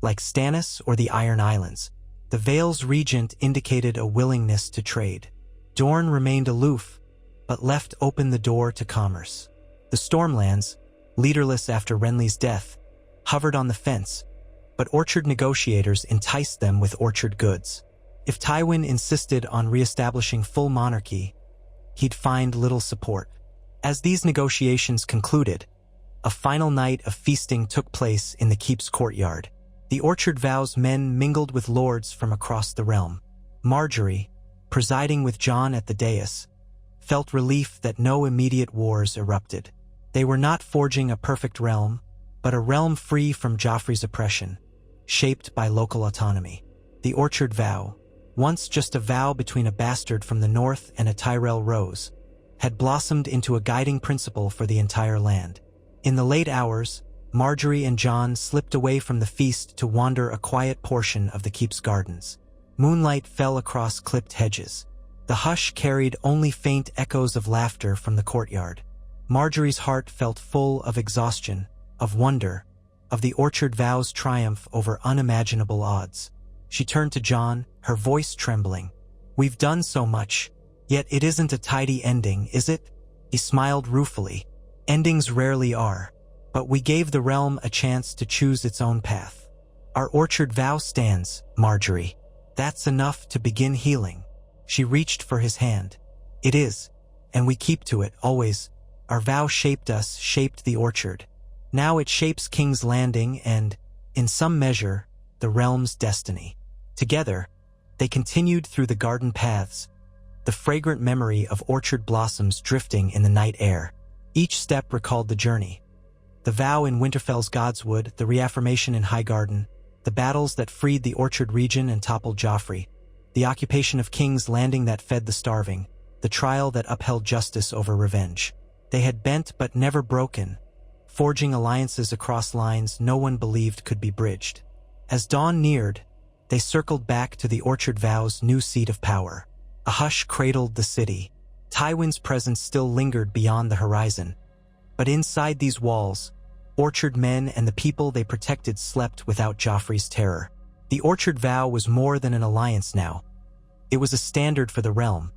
Speaker 1: like Stannis or the Iron Islands. The Vale's regent indicated a willingness to trade. Dorne remained aloof, but left open the door to commerce. The Stormlands, leaderless after Renly's death, hovered on the fence, but Orchard negotiators enticed them with Orchard goods. If Tywin insisted on re-establishing full monarchy, he'd find little support. As these negotiations concluded, a final night of feasting took place in the keep's courtyard. The Orchard Vow's men mingled with lords from across the realm. Margaery, presiding with Jon at the dais, felt relief that no immediate wars erupted. They were not forging a perfect realm, but a realm free from Joffrey's oppression, shaped by local autonomy. The Orchard Vow, once just a vow between a bastard from the north and a Tyrell rose, had blossomed into a guiding principle for the entire land. In the late hours, Margaery and Jon slipped away from the feast to wander a quiet portion of the keep's gardens. Moonlight fell across clipped hedges. The hush carried only faint echoes of laughter from the courtyard. Margaery's heart felt full of exhaustion, of wonder, of the Orchard Vow's triumph over unimaginable odds. She turned to Jon, her voice trembling. "We've done so much, yet it isn't a tidy ending, is it?" He smiled ruefully. "Endings rarely are, but we gave the realm a chance to choose its own path. Our Orchard Vow stands, Margaery. That's enough to begin healing." She reached for his hand. "It is, and we keep to it, always. Our vow shaped us, shaped the orchard. Now it shapes King's Landing and, in some measure, the realm's destiny." Together, they continued through the garden paths, the fragrant memory of orchard blossoms drifting in the night air. Each step recalled the journey. The vow in Winterfell's Godswood, the reaffirmation in Highgarden, the battles that freed the Orchard region and toppled Joffrey, the occupation of King's Landing that fed the starving, the trial that upheld justice over revenge. They had bent but never broken, forging alliances across lines no one believed could be bridged. As dawn neared, they circled back to the Orchard Vow's new seat of power. A hush cradled the city. Tywin's presence still lingered beyond the horizon. But inside these walls, Orchard men and the people they protected slept without Joffrey's terror. The Orchard Vow was more than an alliance now. It was a standard for the realm,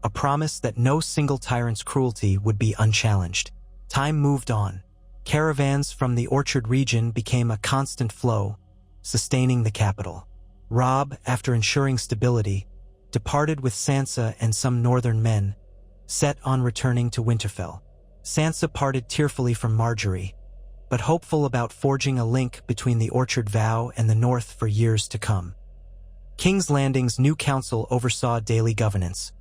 Speaker 1: a promise that no single tyrant's cruelty would be unchallenged. Time moved on. Caravans from the Orchard region became a constant flow, sustaining the capital. Robb, after ensuring stability, departed with Sansa and some northern men, set on returning to Winterfell. Sansa parted tearfully from Margaery, but hopeful about forging a link between the Orchard Vow and the North for years to come. King's Landing's new council oversaw daily governance,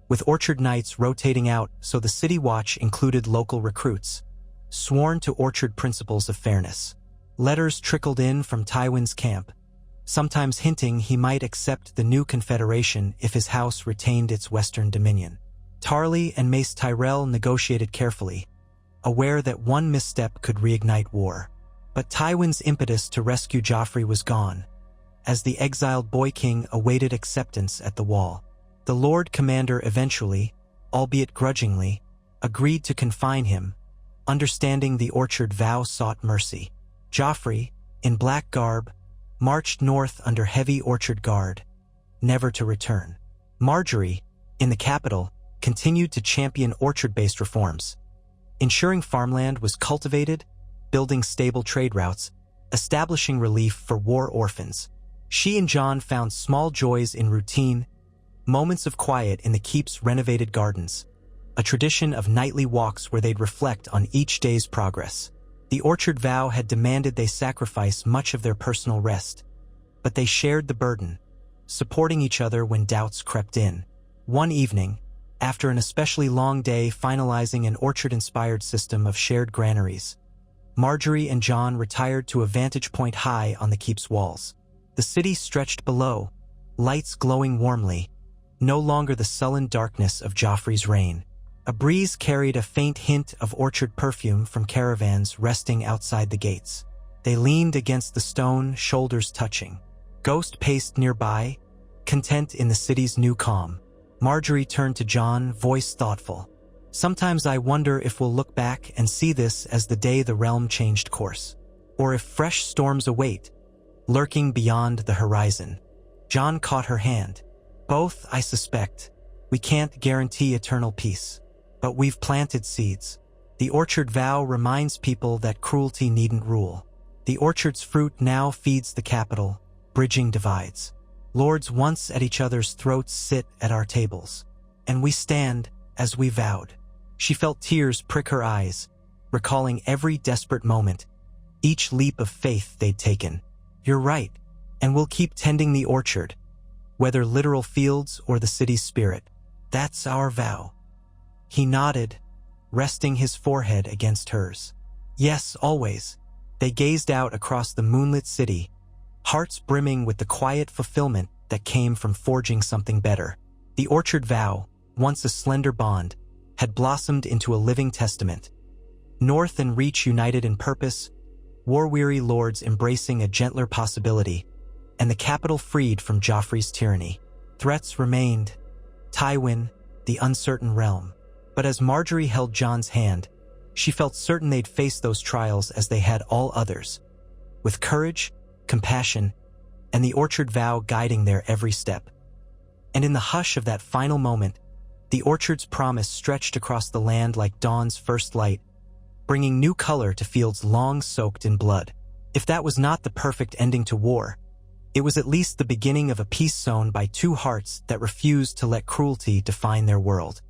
Speaker 1: with Orchard Knights rotating out so the City Watch included local recruits, sworn to Orchard principles of fairness. Letters trickled in from Tywin's camp, sometimes hinting he might accept the new confederation if his house retained its western dominion. Tarly and Mace Tyrell negotiated carefully, aware that one misstep could reignite war. But Tywin's impetus to rescue Joffrey was gone, as the exiled Boy King awaited acceptance at the Wall. The Lord Commander eventually, albeit grudgingly, agreed to confine him, understanding the Orchard vow sought mercy. Joffrey, in black garb, marched north under heavy Orchard guard, never to return. Margaery, in the capital, continued to champion orchard-based reforms, ensuring farmland was cultivated, building stable trade routes, establishing relief for war orphans. She and Jon found small joys in routine, moments of quiet in the keep's renovated gardens, a tradition of nightly walks where they'd reflect on each day's progress. The Orchard vow had demanded they sacrifice much of their personal rest, but they shared the burden, supporting each other when doubts crept in. One evening, after an especially long day finalizing an orchard-inspired system of shared granaries, Margaery and Jon retired to a vantage point high on the keep's walls. The city stretched below, lights glowing warmly, no longer the sullen darkness of Joffrey's reign. A breeze carried a faint hint of orchard perfume from caravans resting outside the gates. They leaned against the stone, shoulders touching. Ghost paced nearby, content in the city's new calm. Margaery turned to Jon, voice thoughtful. Sometimes I wonder if we'll look back and see this as the day the realm changed course, or if fresh storms await, lurking beyond the horizon. Jon caught her hand. Both, I suspect. We can't guarantee eternal peace, but we've planted seeds. The Orchard vow reminds people that cruelty needn't rule. The Orchard's fruit now feeds the capital, bridging divides. Lords once at each other's throats sit at our tables, and we stand as we vowed. She felt tears prick her eyes, recalling every desperate moment, each leap of faith they'd taken. You're right, and we'll keep tending the orchard, whether literal fields or the city's spirit. That's our vow. He nodded, resting his forehead against hers. Yes, always. They gazed out across the moonlit city, hearts brimming with the quiet fulfillment that came from forging something better. The Orchard vow, once a slender bond, had blossomed into a living testament. North and Reach united in purpose, war-weary lords embracing a gentler possibility, and the capital freed from Joffrey's tyranny. Threats remained. Tywin, the uncertain realm. But as Margaery held Jon's hand, she felt certain they'd face those trials as they had all others, with courage, compassion, and the Orchard vow guiding their every step. And in the hush of that final moment, the Orchard's promise stretched across the land like dawn's first light, bringing new color to fields long soaked in blood. If that was not the perfect ending to war, it was at least the beginning of a peace sown by two hearts that refused to let cruelty define their world.